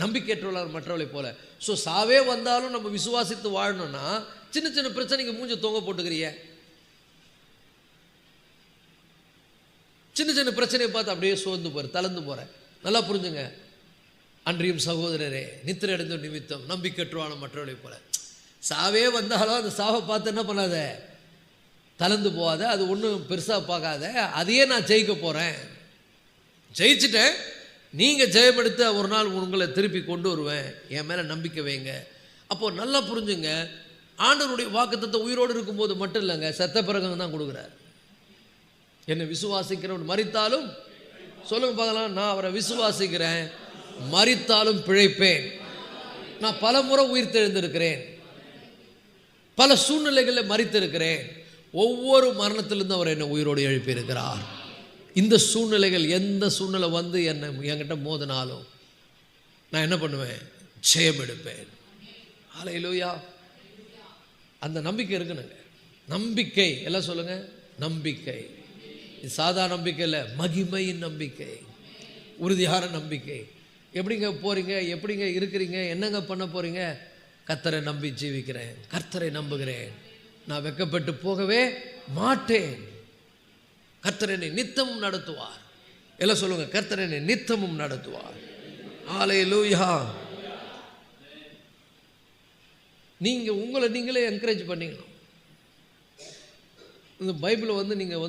நம்பிக்கையற்றவர்களாக மற்றவர்களை போல. ஸோ சாவே வந்தாலும் நம்ம விசுவாசித்து வாழணும்னா சின்ன சின்ன பிரச்சனைக்கு மூஞ்ச தொங்க போட்டுக்கிறிய, சின்ன சின்ன பிரச்சனையை பார்த்து அப்படியே சோர்ந்து போகிற, தளர்ந்து போகிற. நல்லா புரிஞ்சுங்க, அன்றியும் சகோதரரே, நித்திரை அடைந்த நிமித்தம் நம்பிக்கற்றுவான மற்றவர்களை போல. சாவே வந்தாலும் அந்த சாவை பார்த்து என்ன பண்ணாத, தளர்ந்து போகாத, அது ஒன்றும் பெருசாக பார்க்காத, அதையே நான் ஜெயிக்க போகிறேன், ஜெயிச்சுட்டேன், நீங்கள் ஜெயமெடுத்து ஒரு நாள் உங்களை திருப்பி கொண்டு வருவேன், என் மேலே நம்பிக்கை வைங்க. அப்போது நல்லா புரிஞ்சுங்க, ஆண்டவருடைய வாக்குத்தத்தத்தை உயிரோடு இருக்கும்போது மட்டும் இல்லைங்க, செத்த பிறகு தான் கொடுக்குறார். என்னை விசுவாசிக்கிறவன் மரித்தாலும், சொல்லுங்க பார்க்கலாம், நான் அவரை விசுவாசிக்கிறேன், மரித்தாலும் பிழைப்பேன். நான் பல முறை உயிர் தெழுந்திருக்கிறேன், பல சூழ்நிலைகளில் மரித்திருக்கிறேன், ஒவ்வொரு மரணத்திலிருந்து அவர் என்னை உயிரோடு எழுப்பியிருக்கிறார். இந்த சூழ்நிலைகள் எந்த சூழ்நிலை என்கிட்ட மோதினாலும் நான் என்ன பண்ணுவேன், ஜெயம் எடுப்பேன். ஹல்லேலூயா. அந்த நம்பிக்கை இருக்குனுங்க. நம்பிக்கை எல்லாம் சொல்லுங்க, நம்பிக்கை. இது சாதாரண நம்பிக்கை இல்லை, மகிமையின் நம்பிக்கை, உறுதியான நம்பிக்கை. எப்படிங்க போகிறீங்க, எப்படிங்க இருக்கிறீங்க, என்னங்க பண்ண போகிறீங்க? கர்த்தரை நம்பி ஜீவிக்கிறேன், கர்த்தரை நம்புகிறேன், நான் வெட்கப்பட்டு போகவே மாட்டேன், கர்த்தர் என்னை நித்தமும் நடத்துவார். எல்லாம் சொல்லுங்க, கர்த்தர் என்னை நித்தமும் நடத்துவார். ஹல்லேலூயா. நீங்கள் உங்களை நீங்களே என்கரேஜ் பண்ணிக்கணும். இந்த பைபிளை நீங்கள்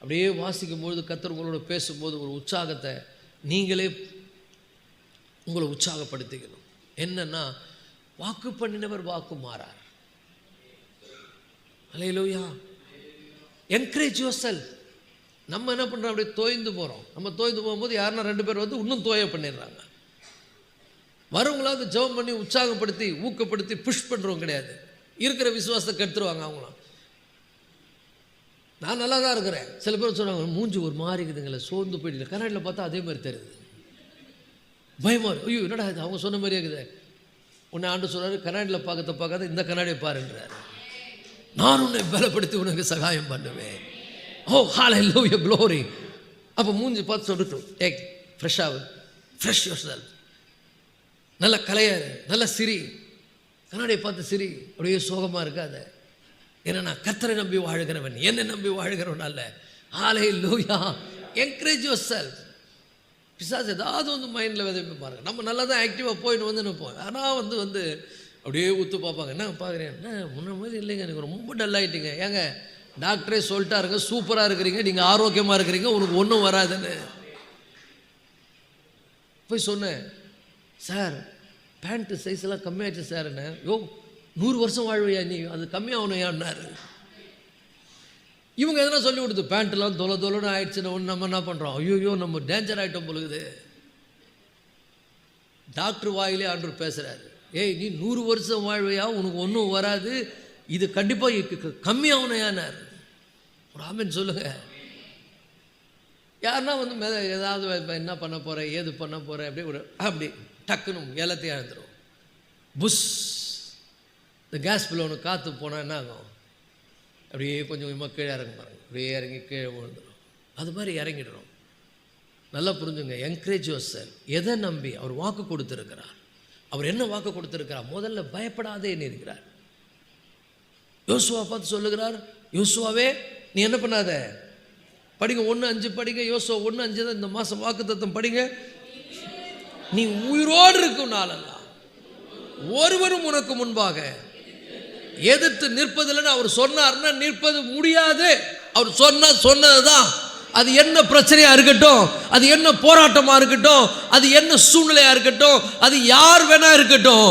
அப்படியே வாசிக்கும்பொழுது, கர்த்தர் உங்களோட பேசும்போது ஒரு உற்சாகத்தை நீங்களே உங்களை உற்சாகப்படுத்திக்கணும். என்னன்னா, வாக்கு பண்ணினவர் வாக்கு மாறார். ஹல்லேலூயா. Encourage yourself. நம்ம என்ன பண்ணுறோம், அப்படியே தோய்ந்து போகிறோம். நம்ம தோய்ந்து போகும்போது யாருன்னா 2 பேர் இன்னும் தோய பண்ணிடுறாங்க. வரவங்களாவது ஜெபம் பண்ணி உற்சாகப்படுத்தி ஊக்கப்படுத்தி புஷ் பண்ணுறவங்க கிடையாது, இருக்கிற விசுவாசத்தை கெடுத்துருவாங்க அவங்களாம். நான் நல்லா தான் இருக்கிறேன். சில பேர் சொல்கிறாங்க, மூஞ்சி ஒரு மாதிரி இருக்குதுங்களே, சோர்ந்து போயிட்டு, கண்ணாடியில் பார்த்தா அதே மாதிரி தெரியுது, பயமாக இருக்கு. ஐயோ என்னடா இது, அவங்க சொன்ன மாதிரியே இருக்குது. உன்னை ஆண்டு சொல்கிறாரு, கண்ணாடியில் பார்க்காத இந்த கண்ணாடியை பாருன்றார். நான் உன்னை பலப்படுத்தி உனக்கு சகாயம் பண்ணுவேன். ஓ ஹல்லேலூயா, க்ளோரி. அப்போ மூஞ்சி பார்த்து சொல்லிட்டோம், டேக் ஃப்ரெஷ்ஷாக, ஃப்ரெஷ் யுவர் செல்ஃப், நல்ல கலையாரு, நல்ல சிரி, கண்ணாடியை பார்த்து சிரி, அப்படியே சோகமாக இருக்காத. ஏன்னா நான் கர்த்தரை நம்பி வாழுகிறவன், என்னை நம்பி வாழ்கிறவன் அல்ல. ஹல்லேலூயா. Encourage yourself. பிசாசு ஏதாவது மைண்டில் விதைப்பு பாருங்கள். நம்ம நல்லா தான் ஆக்டிவாக போயின்னு நிற்போம். ஆனால் அப்படியே ஊற்று பார்ப்பாங்க. என்ன பார்க்குறேன், என்ன முன்ன மாதிரி இல்லைங்க, எனக்கு ரொம்ப டல்லாகிட்டீங்க. ஏங்க டாக்டரே சொல்லிட்டாருங்க, சூப்பராக இருக்கிறீங்க, நீங்கள் ஆரோக்கியமாக இருக்கிறீங்க, உனக்கு ஒன்றும் வராதுன்னு போய் சொன்னேன். சார் பேண்ட்டு சைஸ் எல்லாம் கம்மியாகிடுச்சு சார். என்ன 100 வருஷம் வாழ்வையா நீ, அது கம்மியாகணும் ஏன்னாரு. இவங்க எதனா சொல்லி கொடுத்து பேண்ட்டெல்லாம் தொலைன்னு ஆயிடுச்சுன்னு ஒன்று நம்ம என்ன பண்ணுறோம், ஐயோ நம்ம டேஞ்சர் ஆகிட்டோம் பொழுது. டாக்டர் வாயிலே ஆண்டவர் பேசுகிறாரு, ஏய் நீ 100 வருஷம் வாழ்வையா, உனக்கு ஒன்றும் வராது, இது கண்டிப்பாக கம்மியாகணுயானார். ஒரு ஆமென் சொல்லுங்க. யாருன்னா ஏதாவது என்ன பண்ண போகிறேன், ஏது பண்ண போகிறேன், அப்படி டக்குன்னு எல்லாத்தையும் எழுந்துடும். புஷ் இந்த கேஸ் பில்லோன்னு காற்று போனால் என்ன ஆகும், அப்படியே கொஞ்சம் கொஞ்சமாக கீழே இறங்க பாருங்க, அப்படியே இறங்கி கீழே விழுந்துடும். அது மாதிரி இறங்கிடுறோம். நல்லா புரிஞ்சுங்க. Encourage your self. எதை நம்பி அவர் வாக்கு கொடுத்துருக்கிறார், அவர் என்ன வாக்கு கொடுத்துருக்கிறார், முதல்ல பயப்படாதே இருக்கிறார். யோசுவா பார்த்து சொல்லுகிறார், யோசுவாவே நீ என்ன பண்ணாத, படிங்க 1:5 படிங்க. யோசுவா 1:5 தான் இந்த மாதம் வாக்குத்தத்தம் படிங்க. நீ உயிரோடு இருக்கும் நாளெல்லாம் ஒருவரும் உனக்கு முன்பாக எதிர்த்து நிற்பதில்லைன்னு அவர் சொன்னார்னா நிற்பது முடியாது. அவர் சொன்னதுதான். அது என்ன பிரச்சனையா இருக்கட்டும், அது என்ன போராட்டமா இருக்கட்டும், அது என்ன சூழ்நிலையா இருக்கட்டும், அது யார் வேணா இருக்கட்டும்,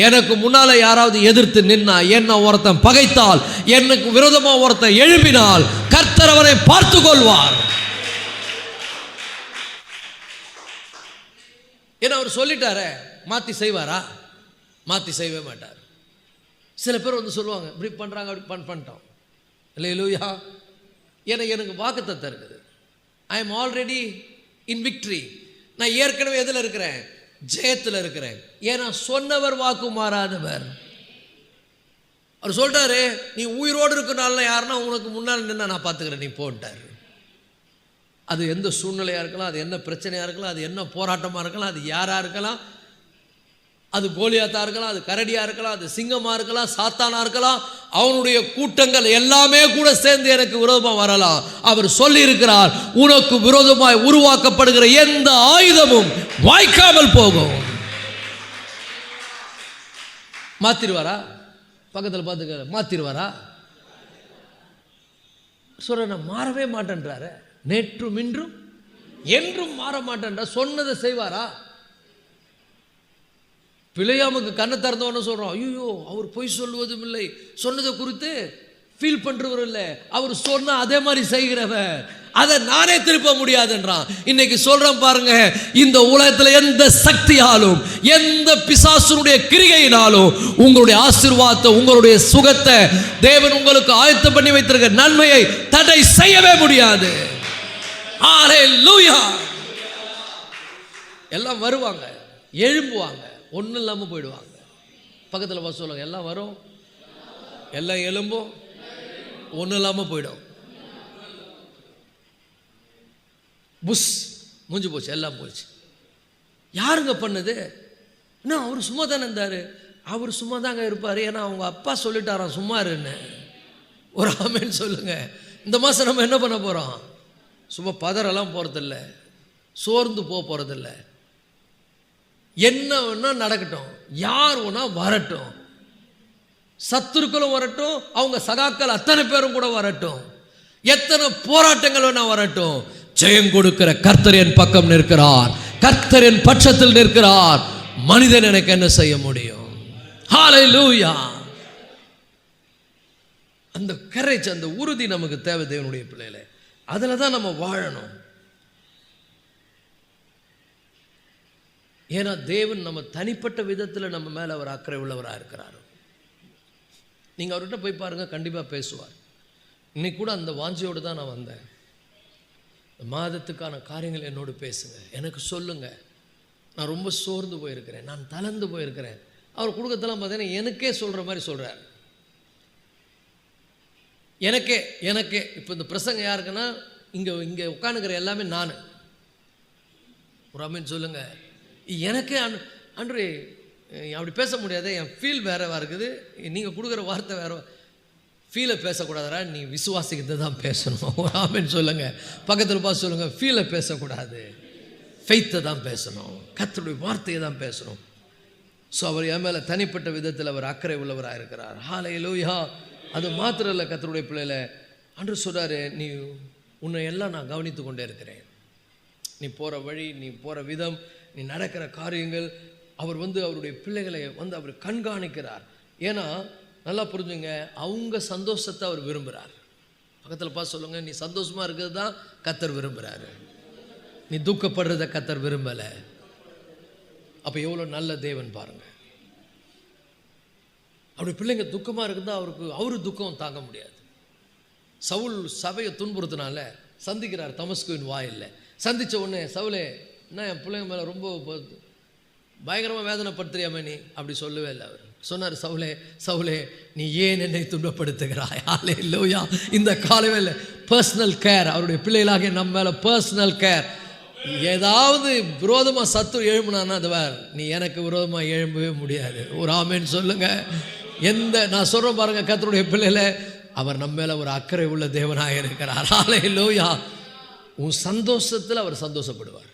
எனக்கு முன்னால யாராவது எதிர்த்து நின்னா, என்ன ஒருத்தன் பகைத்தால், எனக்கு விரோதமா ஒருத்தன் எழுப்பினால், கர்த்தர் அவரை பார்த்து கொள்வார். ஏன்னா அவர் சொல்லிட்டாரே, மாத்தி செய்வாரா? மாத்தி செய்யவே மாட்டார். சில பேர் சொல்லுவாங்க, இப்படி பண்றாங்க, அப்படி பண்ணிட்டோம். அல்லேலூயா. எனக்கு வாக்குத்தத்தம் இருக்குது. I am already in victory. நான் ஏற்கனவே எதில் இருக்கிறேன்? ஜெயத்தில் இருக்கிறேன். ஏன்னா சொன்னவர் வாக்கு மாறாதவர். அவர் சொல்றாரு, நீ உயிரோடு இருக்கிறனால யாருன்னா உனக்கு முன்னால் நின்று நான் பார்த்துக்கிறேன், நீ போன்ட்டார். அது எந்த சூழ்நிலையாக இருக்கலாம், அது என்ன பிரச்சனையாக இருக்கலாம், அது என்ன போராட்டமாக இருக்கலாம், அது யாராக இருக்கலாம், அது கோலியாத்தா இருக்கலாம், அது கரடியாக இருக்கலாம், அது சிங்கமாக இருக்கலாம், சாத்தானா இருக்கலாம், அவனுடைய கூட்டங்கள் எல்லாமே கூட சேர்ந்து எனக்கு விரோதமாக வரலாம். அவர் சொல்லி இருக்கிறார், உனக்கு விரோதமாய் உருவாக்கப்படுகிற எந்த ஆயுதமும் வாய்க்காமல் போகும். மாத்திருவாரா? பக்கத்தில் பார்த்துக்க, மாத்திருவாரா? சொல்ற, நான் மாறவே மாட்டேன்றாரு. நேற்றும் இன்றும் என்றும் மாற மாட்டேன்றா. சொன்னதை செய்வாரா? பிழையாமுக்கு கண்ணை திறந்தவன்னு சொல்கிறோம், ஐயோ அவர் பொய் சொல்லுவதும் இல்லை, சொன்னதை குறித்து ஃபீல் பண்ணுறவர் இல்லை, அவர் சொன்னால் அதே மாதிரி செய்கிறவர், அதை நானே திருப்ப முடியாதுன்றான். இன்னைக்கு சொல்கிறேன் பாருங்க, இந்த உலகத்தில் எந்த சக்தியாலும் எந்த பிசாசுனுடைய கிரிகையினாலும் உங்களுடைய ஆசீர்வாதத்தை, உங்களுடைய சுகத்தை, தேவன் உங்களுக்கு ஆயத்தம் பண்ணி வைத்திருக்க நன்மையை தடை செய்யவே முடியாது. ஹல்லேலூயா. எல்லாம் வருவாங்க, எழும்புவாங்க, ஒன்றும் இல்லாமல் போயிடுவாங்க. பக்கத்தில் பார்த்து சொல்லுங்க, எல்லாம் வரும், எல்லாம் எழும்பும், ஒன்றும் இல்லாமல் போயிடும். புஷ் முடிஞ்சு போச்சு, எல்லாம் போச்சு. யாருங்க பண்ணது? என்ன அவர் சும்மா தானே இருந்தார்? அவர் சும்மா தாங்க இருப்பார். ஏன்னா அவங்க அப்பா சொல்லிட்டாராம் சும்மா இருன்னு. ஒரு ஆமென் சொல்லுங்க. இந்த மாதம் நம்ம என்ன பண்ண போகிறோம்? சும்மா பதறெல்லாம் போகிறதில்ல, சோர்ந்து போகிறதில்ல. என்ன வேணா நடக்கட்டும், யார் வேணா வரட்டும், சத்துருக்களும் வரட்டும், அவங்க சகாக்கள் அத்தனை பேரும் கூட வரட்டும், எத்தனை போராட்டங்கள் வேணா வரட்டும், ஜெயம் கொடுக்கிற கர்த்தர் என் பக்கம் நிற்கிறார், கர்த்தர் என் பட்சத்தில் நிற்கிறார். மனிதன் எனக்கு என்ன செய்ய முடியும்? ஹல்லேலூயா. அந்த கரேஜ், அந்த உறுதி நமக்கு தேவை தேவனுடைய பிள்ளைகளே. அதில் தான் நம்ம வாழணும். ஏன்னா தேவன் நம்ம தனிப்பட்ட விதத்தில் நம்ம மேலே அவர் அக்கறை உள்ளவராக இருக்கிறார். நீங்கள் அவர்கிட்ட போய் பாருங்கள், கண்டிப்பாக பேசுவார். இன்னைக்கு கூட அந்த வாஞ்சியோடு தான் நான் வந்தேன். இந்த மாதத்துக்கான காரியங்கள் என்னோடு பேசுங்க, எனக்கு சொல்லுங்கள், நான் ரொம்ப சோர்ந்து போயிருக்கிறேன், நான் தளர்ந்து போயிருக்கிறேன். அவர் கொடுக்கறதெல்லாம் பார்த்தீங்கன்னா எனக்கே சொல்கிற மாதிரி சொல்கிறார். எனக்கே இப்போ இந்த பிரசங்க யாருக்குன்னா, இங்கே உட்காந்துக்கிற எல்லாமே நான். ஒரு ஆமென் சொல்லுங்க. எனக்கே அன்று அப்படி பேச முடியாது, என் ஃபீல் வேறவா இருக்குது, நீங்கள் கொடுக்குற வார்த்தை வேற. ஃபீலை பேசக்கூடாதா, நீ விசுவாசிக்கிறது தான் பேசணும். ஒரு ஆமென் சொல்லுங்க. பக்கத்தில் பார்த்து சொல்லுங்க, ஃபீலை பேசக்கூடாது, ஃபெய்த்தை தான் பேசணும், கர்த்தருடைய வார்த்தையை தான் பேசணும். ஸோ அவர் என் மேலே தனிப்பட்ட விதத்தில் அவர் அக்கறை உள்ளவராக இருக்கிறார். ஹல்லேலூயா. அது மாத்திரம் இல்லை, கர்த்தருடைய பிள்ளைகளை ஆண்டவர் சொல்கிறாரு, நீ உன்னை எல்லாம் நான் கவனித்து கொண்டே இருக்கிறேன். நீ போகிற வழி, நீ போகிற விதம், நீ நடக்கிற காரியங்கள், அவர் அவருடைய பிள்ளைகளை அவர் கண்காணிக்கிறார். ஏன்னா நல்லா புரிஞ்சுங்க, அவங்க சந்தோஷத்தை அவர் விரும்புகிறார். பக்கத்தில் பார்த்து சொல்லுங்க, நீ சந்தோஷமாக இருக்கிறது தான் கர்த்தர் விரும்புகிறாரு, நீ துக்கப்படுறத கர்த்தர் விரும்பலை. அப்போ எவ்வளோ நல்ல தேவன் பாருங்கள். அவருடைய பிள்ளைங்க துக்கமாக இருக்குதா அவரு துக்கம் தாங்க முடியாது. சவுல் சபையை துன்புறுத்தினால சந்திக்கிறார் தமஸ்குவின் வாயில்ல. சந்தித்த உடனே, சவுலே என்ன என் பிள்ளைங்க மேலே ரொம்ப பயங்கரமாக வேதனைப்படுத்துறியாமே நீ? அப்படி சொல்லவே இல்லை. அவர் சொன்னார், சவுலே சவுலே நீ ஏன் என்னை துன்பப்படுத்துகிறாய்? ஹல்லேலூயா. இந்த காலையில் பர்சனல் கேர், அவருடைய பிள்ளைகளாக நம்ம மேலே பர்சனல் கேர். ஏதாவது விரோதமாக சத்து எழும்புனான்னா அது வேறு, நீ எனக்கு விரோதமாக எழும்பவே முடியாது. ஒரு ஆமேன்னு சொல்லுங்க. நான் சொல்கிறேன் பாருங்க, கர்த்தருடைய பிள்ளையில அவர் நம்ம மேலே ஒரு அக்கறை உள்ள தேவனாக இருக்கிறார். ஹல்லேலூயா. உன் சந்தோஷத்தில் அவர் சந்தோஷப்படுவார்.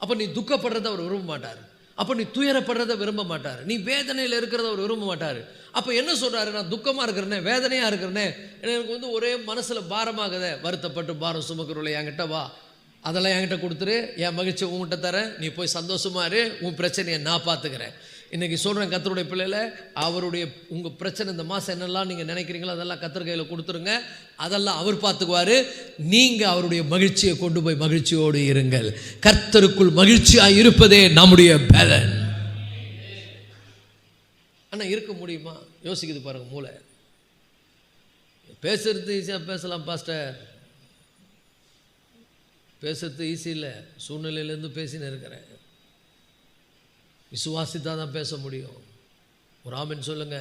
அப்போ நீ துக்கப்படுறத அவர் விரும்ப மாட்டார். அப்போ நீ துயரப்படுறத விரும்ப மாட்டார். நீ வேதனையில் இருக்கிறத அவர் விரும்ப மாட்டார். அப்போ என்ன சொல்கிறாரு, நான் துக்கமாக இருக்கிறேனே, வேதனையாக இருக்கிறேனே, எனக்கு ஒரே மனசில் பாரமாகுதே, வருத்தப்பட்டு பாரம் சுமக்கிறவளை என்கிட்ட வா, அதெல்லாம் என்கிட்ட கொடுத்துரு, என் மகிழ்ச்சி உங்ககிட்ட தரேன், நீ போய் சந்தோஷமா இரு, உன் பிரச்சனையை நான் பார்த்துக்கிறேன். இன்றைக்கி சொல்கிறேன் கர்த்தருடைய பிள்ளையில, அவருடைய உங்கள் பிரச்சனை இந்த மாதம் என்னெல்லாம் நீங்கள் நினைக்கிறீங்களோ அதெல்லாம் கர்த்தர் கையில் கொடுத்துருங்க, அதெல்லாம் அவர் பார்த்துக்குவார். நீங்கள் அவருடைய மகிழ்ச்சியை கொண்டு போய் மகிழ்ச்சியோடு இருங்கள். கர்த்தருக்குள் மகிழ்ச்சியாக இருப்பதே நம்முடைய பலன். ஆனால் இருக்க முடியுமா? யோசிக்குது பாருங்க மூளை. பேசுறது ஈஸியாக பேசலாம் பாஸ்டர், பேசுறது ஈஸி இல்லை. சூழ்நிலையிலேருந்து பேசின்னு இருக்கிறேன். விசுவாசித்தா தான் பேச முடியும். ஒரு ஆமென் சொல்லுங்க.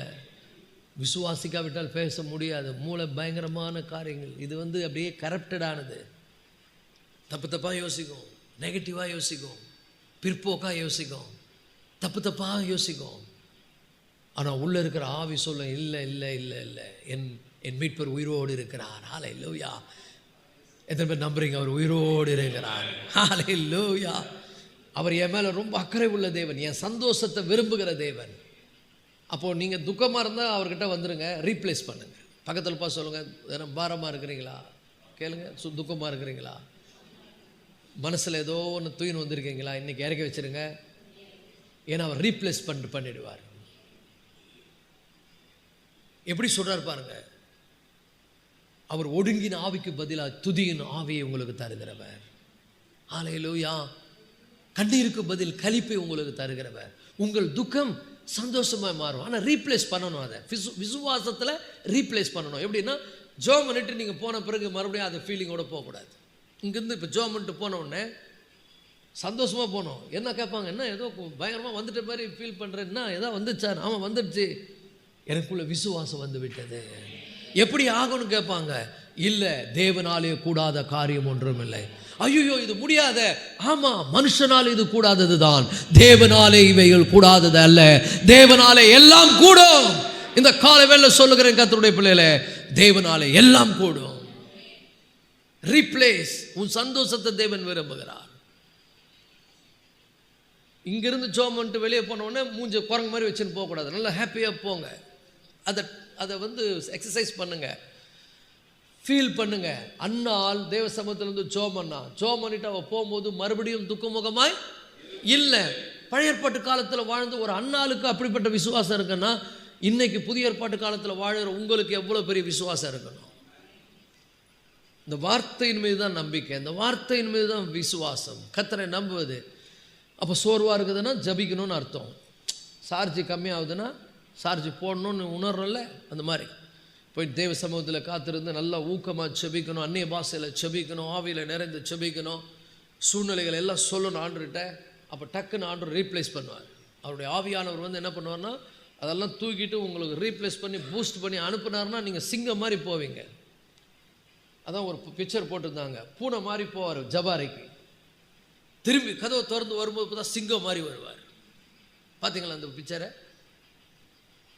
விசுவாசிக்காவிட்டால் பேச முடியாது. மூளை பயங்கரமான காரியங்கள். இது அப்படியே கரப்டடானது. தப்பு தப்பாக யோசிக்கும், நெகட்டிவாக யோசிக்கும், பிற்போக்காக யோசிக்கும், தப்பு தப்பாக யோசிக்கும். ஆனால் உள்ளே இருக்கிற ஆவி சொல்ல, இல்லை இல்லை இல்லை இல்லை, என் மீட்பர் உயிரோடு இருக்கிறார். ஹல்லேலூயா. எத்தனை பேர் நம்புறீங்க அவர் உயிரோடு இருக்கிறார்? ஹல்லேலூயா. அவர் என் மேலே ரொம்ப அக்கறை உள்ள தேவன், என் சந்தோஷத்தை விரும்புகிற தேவன். அப்போது நீங்கள் துக்கமாக இருந்தால் அவர்கிட்ட வந்துடுங்க, ரீப்ளேஸ் பண்ணுங்கள். பக்கத்தில் பார்த்து சொல்லுங்கள், பாரமாக இருக்கிறீங்களா கேளுங்க, துக்கமாக இருக்கிறீங்களா, மனசில் ஏதோ ஒன்று தூயின்னு வந்திருக்கீங்களா, இன்றைக்கி இறக்கி வச்சுருங்க. ஏன்னா அவர் ரீப்ளேஸ் பண்ணிடுவார். எப்படி சொல்கிறார் பாருங்க, அவர் ஒடுங்கின ஆவிக்கு பதிலாக துதியின் ஆவியை உங்களுக்கு தருகிறவர். ஹல்லேலூயா. கண்ணீருக்கு பதில் களிப்பை உங்களுக்கு தருகிறவர். உங்கள் துக்கம் சந்தோஷமாக மாறும். ஆனால் ரீப்ளேஸ் பண்ணணும், அதை விசுவாசத்தில் ரீப்ளேஸ் பண்ணணும். எப்படின்னா, ஜோம் பண்ணிட்டு நீங்கள் போன பிறகு மறுபடியும் அந்த ஃபீலிங்கோடு போகக்கூடாது. இங்கேருந்து இப்போ ஜோம் பண்ணிட்டு போன உடனே சந்தோஷமாக போகணும். என்ன கேட்பாங்க, என்ன ஏதோ பயங்கரமாக வந்துட்ட மாதிரி ஃபீல் பண்ணுறேன், என்ன ஏதோ வந்துச்சா? ஆமாம் வந்துடுச்சு, எனக்குள்ள விசுவாசம் வந்து விட்டது. எப்படி ஆகும்னு கேட்பாங்க. இல்லை, தேவனாலே கூடாத காரியம் ஒன்றும் இல்லை. ஐயோ இது முடியாத, ஆமா மனுஷனாலே இது கூடாதது தான், தேவனாலே இவைகள் கூடாதது அல்ல, தேவனாலே எல்லாம் கூடும். இந்த காலை வேளை சொல்லுகிறேன் கர்த்தருடைய பிள்ளைகளே, தேவனாலே எல்லாம் கூடும். ரீப்ளேஸ். உன் சந்தோஷத்தை தேவன் விரும்புகிறார். இங்கிருந்து ஜோம் பண்ணிட்டு வெளியே போன உடனே மூஞ்ச குரங்கு மாதிரி வச்சுன்னு போகக்கூடாது. நல்லா ஹாப்பியாக போங்க. அதை எக்ஸசைஸ் பண்ணுங்க, ஃபீல் பண்ணுங்க. அண்ணால் தேவ சமூகத்திலிருந்து ஜோம் பண்ணிட்டு அவள் போகும்போது மறுபடியும் துக்கமுகமாய் இல்லை. பழைய ஏற்பாட்டு காலத்தில் வாழ்ந்து ஒரு அண்ணாளுக்கு அப்படிப்பட்ட விசுவாசம் இருக்குன்னா, இன்னைக்கு புதிய ஏற்பாட்டு காலத்தில் வாழுகிற உங்களுக்கு எவ்வளோ பெரிய விசுவாசம் இருக்கணும். இந்த வார்த்தையின் மீது தான் நம்பிக்கை, இந்த வார்த்தையின் மீது தான் விசுவாசம், கர்த்தரை நம்புவது. அப்போ சோர்வாக இருக்குதுன்னா ஜபிக்கணும்னு அர்த்தம். சார்ஜ் கம்மியாகுதுன்னா சார்ஜ் போடணும்னு உணர்றல, அந்த மாதிரி போய் தேவ சமூகத்தில் காத்திருந்து நல்லா ஊக்கமாக செபிக்கணும், அந்நிய பாஷையில் செபிக்கணும், ஆவியில் நிறைந்து செபிக்கணும், சூழ்நிலைகள் எல்லாம் சொல்லணும் ஆண்டுகிட்ட. அப்போ டக்குன்னு ஆண்டு ரீப்ளேஸ் பண்ணுவார். அவருடைய ஆவியானவர் என்ன பண்ணுவார்னா, அதெல்லாம் தூக்கிட்டு உங்களுக்கு ரீப்ளேஸ் பண்ணி பூஸ்ட் பண்ணி அனுப்புனார்னா நீங்கள் சிங்கம் மாதிரி போவீங்க. அதான் ஒரு பிக்சர் போட்டிருந்தாங்க, பூனை மாதிரி போவார் ஜபாரைக்கு, திரும்பி கதவை திறந்து வரும்போது தான் சிங்கம் மாதிரி வருவார். பார்த்தீங்களா அந்த பிக்சரை,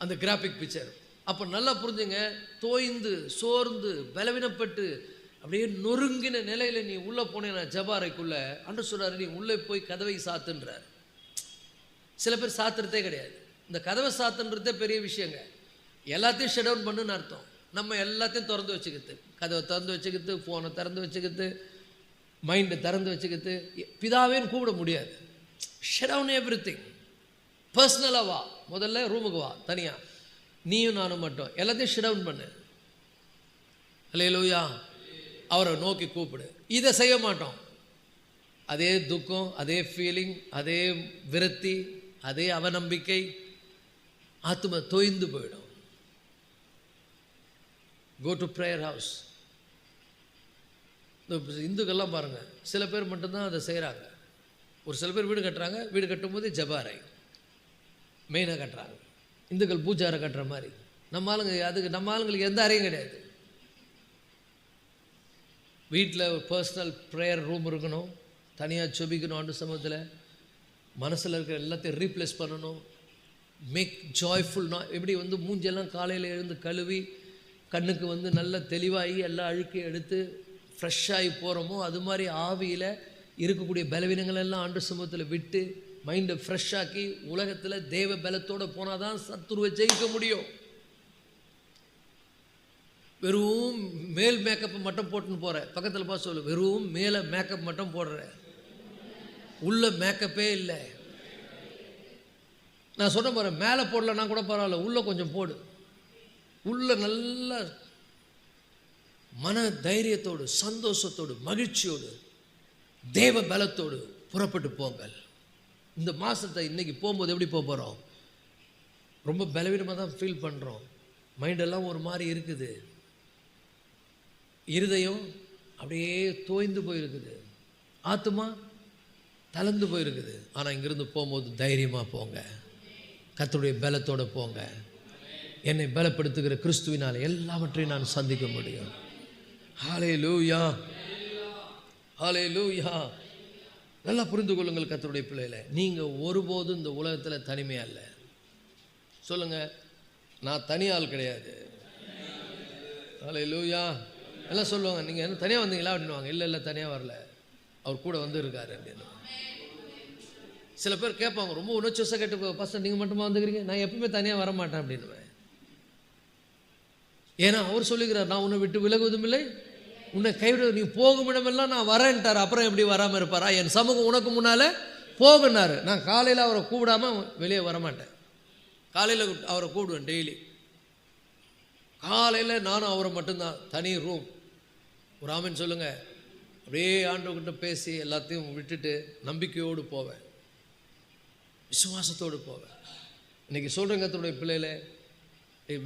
அந்த கிராஃபிக் பிக்சர்? அப்போ நல்லா புரிஞ்சுங்க. தோய்ந்து சோர்ந்து பலவீனப்பட்டு அப்படியே நொறுங்கின நிலையில் நீ உள்ளே போனேன்னா ஜபாரைக்குள்ளே, அன்று சொல்கிறார், நீ உள்ளே போய் கதவை சாத்துன்றார். சில பேர் சாத்துறதே கிடையாது. இந்த கதவை சாத்துன்றதே பெரிய விஷயங்க. எல்லாத்தையும் ஷட் டவுன் பண்ணுன்னு அர்த்தம். நம்ம எல்லாத்தையும் திறந்து வச்சுக்கிது, கதவை திறந்து வச்சுக்கிது, ஃபோனை திறந்து வச்சுக்கிது, மைண்டை திறந்து வச்சுக்கிது, பிதாவேன்னு கூப்பிட முடியாது. Shut down everything. பர்சனலாக வா, முதல்ல ரூமுக்கு வா, தனியாக நீயும் நானும் மட்டும் எல்லாத்தையும் ஷட் டவுன் பண்ணு. அல்லேலூயா. அவரை நோக்கி கூப்பிடு. இதை செய்ய மாட்டோம். அதே துக்கம், அதே ஃபீலிங், அதே விரக்தி, அதே அவநம்பிக்கை, ஆத்மா தொய்ந்து போயிடும். Go to prayer house. இந்த இந்துக்கள்லாம் பாருங்கள், சில பேர் மட்டும்தான் அதை செய்கிறாங்க. ஒரு சில பேர் வீடு கட்டுறாங்க, வீடு கட்டும்போது ஜபாரை மெயினாக கட்டுறாங்க. இந்துக்கள் பூஜாரை கட்டுற மாதிரி. நம்ம ஆளுங்க அதுக்கு நம்ம ஆளுங்களுக்கு எந்த அறையும் கிடையாது. வீட்டில் ஒரு பர்சனல் ப்ரேயர் ரூம் இருக்கணும், தனியாக சொபிக்கணும். ஆண்டு சமூகத்தில் மனசில் இருக்கிற எல்லாத்தையும் ரீப்ளேஸ் பண்ணணும். மேக் ஜாய்ஃபுல்னா எப்படி மூஞ்செல்லாம் காலையில் எழுந்து கழுவி கண்ணுக்கு நல்ல தெளிவாகி எல்லா அழுக்கையும் எடுத்து ஃப்ரெஷ்ஷாகி போகிறோமோ, அது மாதிரி ஆவியில் இருக்கக்கூடிய பலவீனங்கள் எல்லாம் ஆண்டு சமூகத்தில் விட்டு மைண்டை ஃப்ரெஷ்ஷாக்கி உலகத்தில் தேவ பலத்தோடு போனால் தான் சத்துருவை ஜெயிக்க முடியும். வெறும் மேல் மேக்கப் மட்டும் போட்டுன்னு போகிற, பக்கத்தில் பார்த்து சொல்லு, வெறும் மேலே மேக்கப் மட்டும் போடுற, உள்ள மேக்கப்பே இல்லை. நான் சொன்ன போகிறேன், மேலே போடலன்னா கூட பரவாயில்ல, உள்ளே கொஞ்சம் போடு. உள்ள நல்ல மன தைரியத்தோடு, சந்தோஷத்தோடு, மகிழ்ச்சியோடு, தேவ பலத்தோடு புறப்பட்டு போங்கள். இந்த மாதத்தை இன்றைக்கி போகும்போது எப்படி போக போகிறோம்? ரொம்ப பலவீனமாக தான் ஃபீல் பண்ணுறோம். மைண்டெல்லாம் ஒரு மாதிரி இருக்குது, இருதயம் அப்படியே தோய்ந்து போயிருக்குது, ஆத்மா தளர்ந்து போயிருக்குது. ஆனால் இங்கிருந்து போகும்போது தைரியமாக போங்க, கர்த்தருடைய பலத்தோடு போங்க. என்னை பலப்படுத்துகிற கிறிஸ்துவினால் எல்லாவற்றையும் நான் சந்திக்க முடியும். ஹல்லேலூயா, ஹல்லேலூயா. நல்லா புரிந்து கொள்ளுங்கள் கர்த்தருடைய பிள்ளைகளை, நீங்கள் ஒருபோதும் இந்த உலகத்தில் தனிமையாக இல்லை. சொல்லுங்கள், நான் தனியாள் கிடையாது. ஹல்லேலூயா. எல்லாம் சொல்லுவாங்க, நீங்கள் என்ன தனியாக வந்தீங்களா அப்படின்னுவாங்க. இல்லை இல்லை, தனியாக வரல, அவர் கூட இருக்காரு அப்படின்னு. சில பேர் கேட்பாங்க, ரொம்ப உணர்ச்சிவசம் கேட்டு, பாஸ்டர் நீங்கள் மட்டுமா வந்துக்கிறீங்க? நான் எப்பவுமே தனியாக வரமாட்டேன் அப்படின்னுவேன். ஏன்னா அவர் சொல்லுகிறார், நான் உன்னை விட்டு விலகுவதும் இல்லை, உன்னை கைவிட, நீ போகும் இடமெல்லாம் நான் வரேன்ட்டார். அப்புறம் எப்படி வராமல் இருப்பாரா? என் சமூகம் உனக்கு முன்னால் போகுன்னாரு. நான் காலையில் அவரை கூப்பிடாமல் வெளியே வரமாட்டேன். காலையில் அவரை கூப்பிடுவேன் டெய்லி. காலையில் நானும் அவரை மட்டும்தான், தனி ரூம். ஒரு ஆமென் சொல்லுங்கள். அப்படியே ஆண்டவர்கிட்ட பேசி எல்லாத்தையும் விட்டுட்டு நம்பிக்கையோடு போவேன், விசுவாசத்தோடு போவேன். இன்றைக்கி சொல்கிறேங்க கர்த்தருடைய பிள்ளைகளே,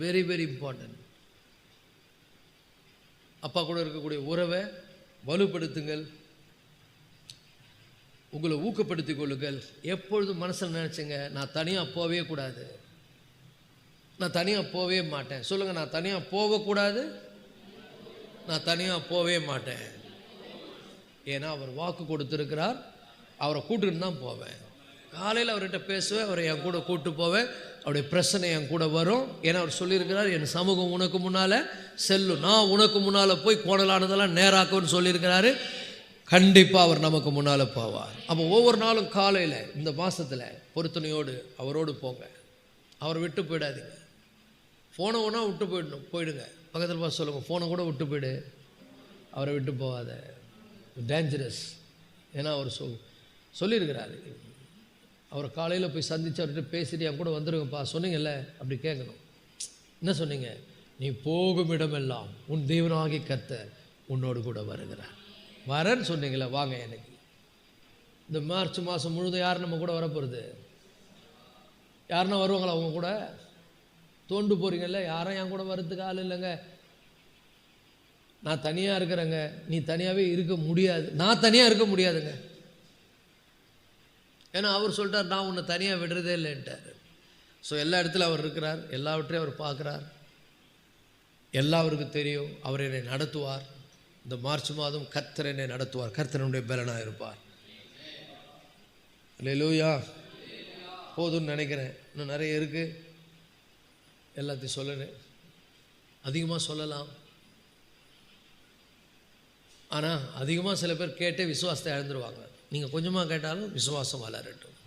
வெரி வெரி இம்பார்ட்டன்ட். அப்பா கூட இருக்கக்கூடிய உறவை வலுப்படுத்துங்கள், உங்களை ஊக்கப்படுத்திக் கொள்ளுங்கள். எப்பொழுதும் மனசில் நினச்சிங்க, நான் தனியாக போகவே கூடாது, நான் தனியாக போகவே மாட்டேன். சொல்லுங்கள், நான் தனியாக போகக்கூடாது, நான் தனியாக போகவே மாட்டேன். ஏன்னா அவர் வாக்கு கொடுத்துருக்கிறார், அவரை கூட்டுன்னு தான் போவேன். காலையில் அவர்கிட்ட பேசுவேன், அவரை என் கூட கூப்பிட்டு போவேன், அவருடைய பிரச்சனை என் கூட வரும். ஏன்னா அவர் சொல்லியிருக்கிறார், என் சமூகம் உனக்கு முன்னால் செல்லும், நான் உனக்கு முன்னால் போய் கோணலானதெல்லாம் நேராக்குன்னு சொல்லியிருக்கிறாரு. கண்டிப்பாக அவர் நமக்கு முன்னால் போவார். அப்போ ஒவ்வொரு நாளும் காலையில் இந்த மாதத்தில் பொருத்தனையோடு அவரோடு போங்க, அவரை விட்டு போயிடாதீங்க. ஃபோனை ஒன்றா விட்டு போயிடுங்க. பக்கத்தில் பார்த்து சொல்லுங்கள், ஃபோனை கூட விட்டு போயிடு, அவரை விட்டு போகாத, டேஞ்சரஸ். ஏன்னா அவர் சொல்லியிருக்கிறாரு, அவரை காலையில் போய் சந்தித்து அவர்கிட்ட பேசிட்டு என் கூட வந்துடுங்கப்பா சொன்னீங்கல்ல, அப்படி கேட்கணும். என்ன சொன்னீங்க? நீ போகும் இடமெல்லாம் உன் தேவனாகிய கர்த்தர் உன்னோடு கூட வருகிறார். வரேன்னு சொன்னீங்களே, வாங்க. எனக்கு இந்த மார்ச் மாதம் முழுதும் யார் நம்ம கூட வரப்போகிறது? யாருன்னா வருவாங்களா அவங்க கூட? தோண்டு போகிறீங்கல்ல, யாரும் என் கூட வர்றதுக்கு ஆள் இல்லைங்க, நான் தனியாக இருக்கிறேங்க. நீ தனியாகவே இருக்க முடியாது. நான் தனியாக இருக்க முடியாதுங்க. ஏன்னா அவர் சொல்லிட்டார், நான் உன்னை தனியாக விடுறதே இல்லைன்ட்டார். ஸோ எல்லா இடத்துல அவர் இருக்கிறார், எல்லாவற்றையும் அவர் பார்க்குறார், எல்லாருக்கும் தெரியும். அவர் என்னை நடத்துவார். இந்த மார்ச் மாதம் கர்த்தர் என்னை நடத்துவார், கர்த்தருடைய பலனாக இருப்பார். அல்லேலூயா. போதும்னு நினைக்கிறேன், இன்னும் நிறைய இருக்குது, எல்லாத்தையும் சொல்லணும், அதிகமாக சொல்லலாம். ஆனால் அதிகமாக சில பேர் கேட்டே விசுவாசத்தை இழந்துருவாங்க. நீங்கள் கொஞ்சமாக கேட்டாலும் விசுவாசம் வளரட்டும்.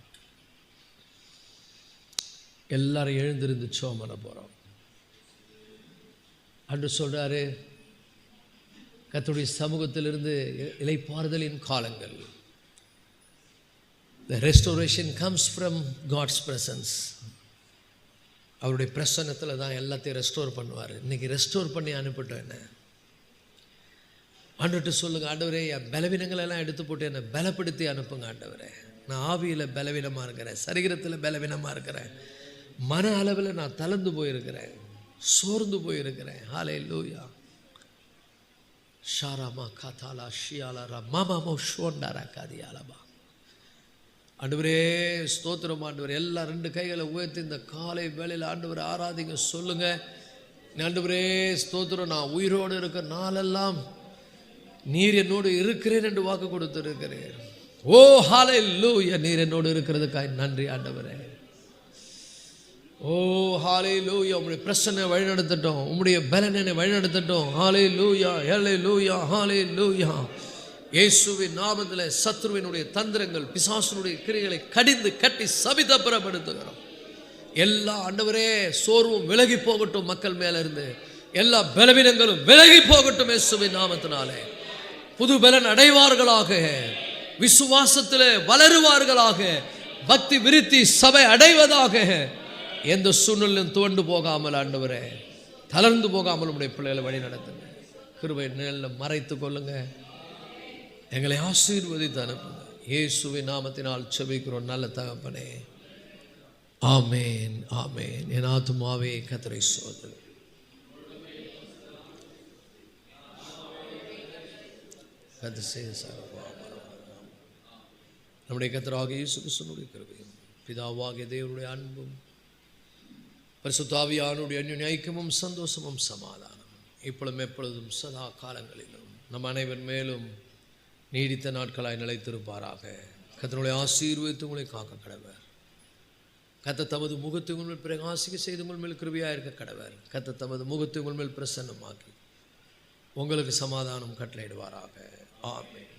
எல்லாரும் எழுந்திருந்து ஜெபம் பண்ண போகிறோம். அன்று சொல்கிறாரு, கர்த்தருடைய சமூகத்திலிருந்து இளைப்பாறுதலின் காலங்கள். The restoration comes from God's presence. அவருடைய பிரசன்னத்தில் தான் எல்லாத்தையும் ரெஸ்டோர் பண்ணுவார். இன்றைக்கி ரெஸ்டோர் பண்ணி அனுப்பிட்டோம். என்ன ஆண்டவர்கிட்ட சொல்லுங்கள், ஆண்டவரே என் பலவீனங்களெல்லாம் எடுத்து போட்டு என்னை பலப்படுத்தி அனுப்புங்க ஆண்டவரே. நான் ஆவியில் பலவீனமாக இருக்கிறேன், சரீரத்தில் பலவீனமாக இருக்கிறேன், மன அளவில் நான் தளர்ந்து போயிருக்கிறேன், சோர்ந்து போயிருக்கிறேன். ஹல்லேலூயா. ஷாராமா காத்தாலா ஷியாலா மாமாமோ ஷோண்டாரா காதியாலபா. ஆண்டவரே ஸ்தோத்திரம் ஆண்டவர். எல்லா 2 கைகளை உயர்த்தி இந்த காலை வேளையில் ஆண்டவரை ஆராதிங்க. சொல்லுங்கள், ஆண்டவரே ஸ்தோத்திரம், நான் உயிரோடு இருக்க நாளெல்லாம் நீர் என்னோடு இருக்கிறேன் என்று வாக்கு கொடுத்திருக்கிறேன். ஓ ஹல்லேலூயா. நீர் என்னோடு இருக்கிறதுக்காக நன்றி ஆண்டவரே. ஓ ஹல்லேலூயா. உம்முடைய பிரசன்னை வழிநடத்தட்டும், உம்முடைய பலனை வழிநடத்தட்டும். ஹல்லேலூயா, ஹல்லேலூயா, ஹல்லேலூயா. இயேசுவின் நாமத்தில் சத்ருவினுடைய தந்திரங்கள், பிசாசுனுடைய கிரியைகளை கடிந்து கட்டி சபிதப்புறப்படுத்துகிறோம். எல்லா ஆண்டவரே சோர்வும் விலகி போகட்டும், மக்கள் மேல இருந்து எல்லா பலவீனங்களும் விலகி போகட்டும். இயேசுவின் நாமத்தினாலே புது பலன் அடைவார்களாக, விசுவாசத்திலே வளருவார்களாக, பக்தி விருத்தி சபை அடைவதாக. எந்த சூழ்நிலையும் துவண்டு போகாமல் ஆண்டவரே, தளர்ந்து போகாமல் உடைய பிள்ளைகளை வழி நடத்துங்க. கிருபை நிழலில் மறைத்து கொள்ளுங்க. எங்களை ஆசீர்வதித்து அனுப்புங்க. இயேசுவின் நாமத்தினால் செபிக்கிறோம் நல்ல தகப்பனே. ஆமேன், ஆமேன். என் ஆத்துமாவே கர்த்தரை ஸ்தோத்திரி. நம்முடைய கர்த்தராகிய இயேசு கிறிஸ்துவினுடைய கிருபையும் பிதாவாகிய தேவனுடைய அன்பும் பரிசுத்த ஆவியானவருடைய அன்யோன்ய ஐக்கியமும் சந்தோஷமும் சமாதானம் இப்பொழுதும் எப்பொழுதும் சதா காலங்களிலும் நம் அனைவர் மேலும் நீடித்த நாட்களாய் நிலைத்திருப்பாராக. கர்த்தருடைய ஆசீர்வதித்து உங்களை காக்க கடவர். கர்த்தர் தமது முகத்தை உங்கள் மேல் பிரகாசிக்க செய்து உங்கள் மேல் கிருபையாக இருக்க கடவர். கர்த்தர் தமது முகத்தை உங்கள் மேல் பிரசன்னமாக்கி உங்களுக்கு சமாதானம் கட்டளையிடுவாராக. ஆமென்.